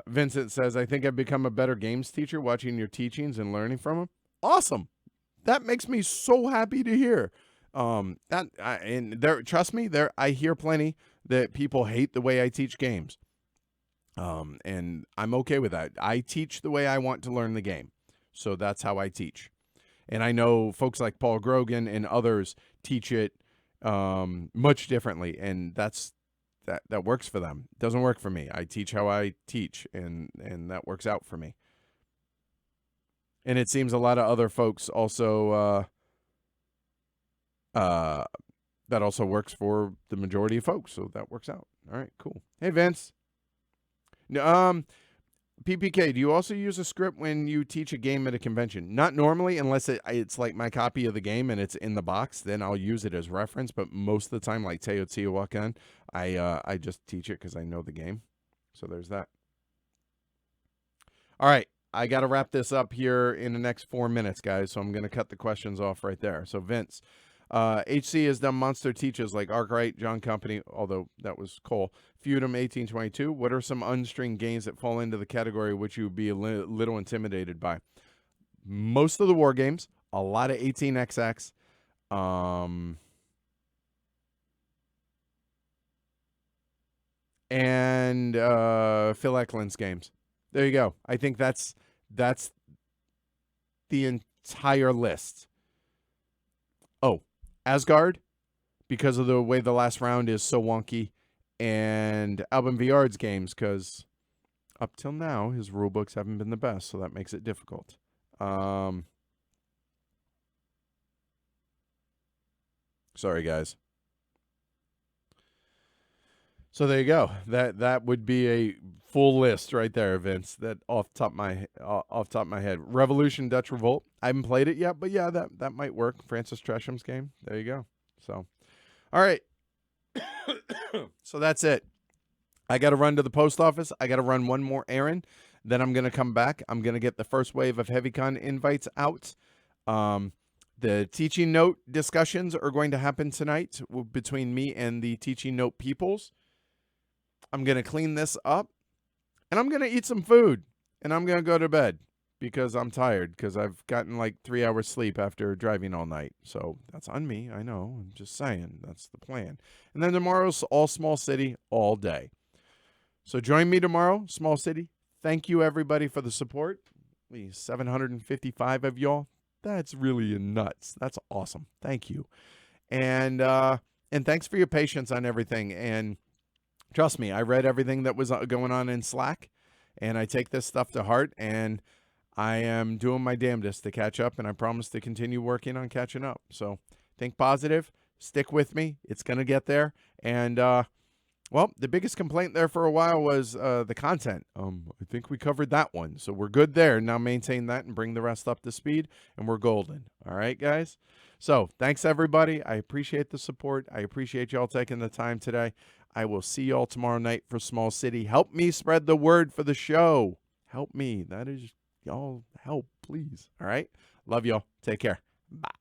Vincent says, I think I've become a better games teacher watching your teachings and learning from them. Awesome. That makes me so happy to hear. Trust me, I hear plenty that people hate the way I teach games. And I'm okay with that. I teach the way I want to learn the game. So that's how I teach. And I know folks like Paul Grogan and others teach it much differently, and that works for them. It doesn't work for me. I teach how I teach, and that works out for me. And it seems a lot of other folks also that also works for the majority of folks, so that works out. All right, cool. Hey, Vince. PPK, do you also use a script when you teach a game at a convention? Not normally, unless it's like my copy of the game and it's in the box. Then I'll use it as reference. But most of the time, like Teotihuacan, I just teach it because I know the game. So there's that. All right, I got to wrap this up here in the next 4 minutes, guys. So I'm going to cut the questions off right there. So Vince, HC has done monster teaches like Arkwright, John Company, although that was Cole. Feudum 1822. What are some unstringed games that fall into the category which you would be a little intimidated by? Most of the war games, a lot of 18XX, and Phil Eklund's games. There you go. I think that's the entire list. Oh, Asgard, because of the way the last round is so wonky, and Alban Viard's games, because up till now, his rule books haven't been the best, so that makes it difficult. Sorry, guys. So there you go. That would be a full list right there, Vince. That off top of my head. Revolution, Dutch Revolt. I haven't played it yet, but yeah, that might work. Francis Tresham's game. There you go. So, all right. So that's it. I got to run to the post office. I got to run one more errand. Then I'm going to come back. I'm going to get the first wave of HeavyCon invites out. The teaching note discussions are going to happen tonight between me and the teaching note peoples. I'm going to clean this up, and I'm going to eat some food, and I'm going to go to bed because I'm tired because I've gotten like 3 hours sleep after driving all night. So that's on me. I know. I'm just saying. That's the plan. And then tomorrow's all Small City all day. So join me tomorrow, Small City. Thank you, everybody, for the support. 755 of y'all. That's really nuts. That's awesome. Thank you. And thanks for your patience on everything. And trust me, I read everything that was going on in Slack, and I take this stuff to heart, and I am doing my damnedest to catch up, and I promise to continue working on catching up. So think positive. Stick with me. It's going to get there. And Well, the biggest complaint there for a while was the content. I think we covered that one, so we're good there. Now maintain that and bring the rest up to speed, and we're golden. All right, guys. So thanks everybody. I appreciate the support. I appreciate y'all taking the time today. I will see y'all tomorrow night for Small City. Help me spread the word for the show. Help me. That is y'all help, please. All right. Love y'all. Take care. Bye.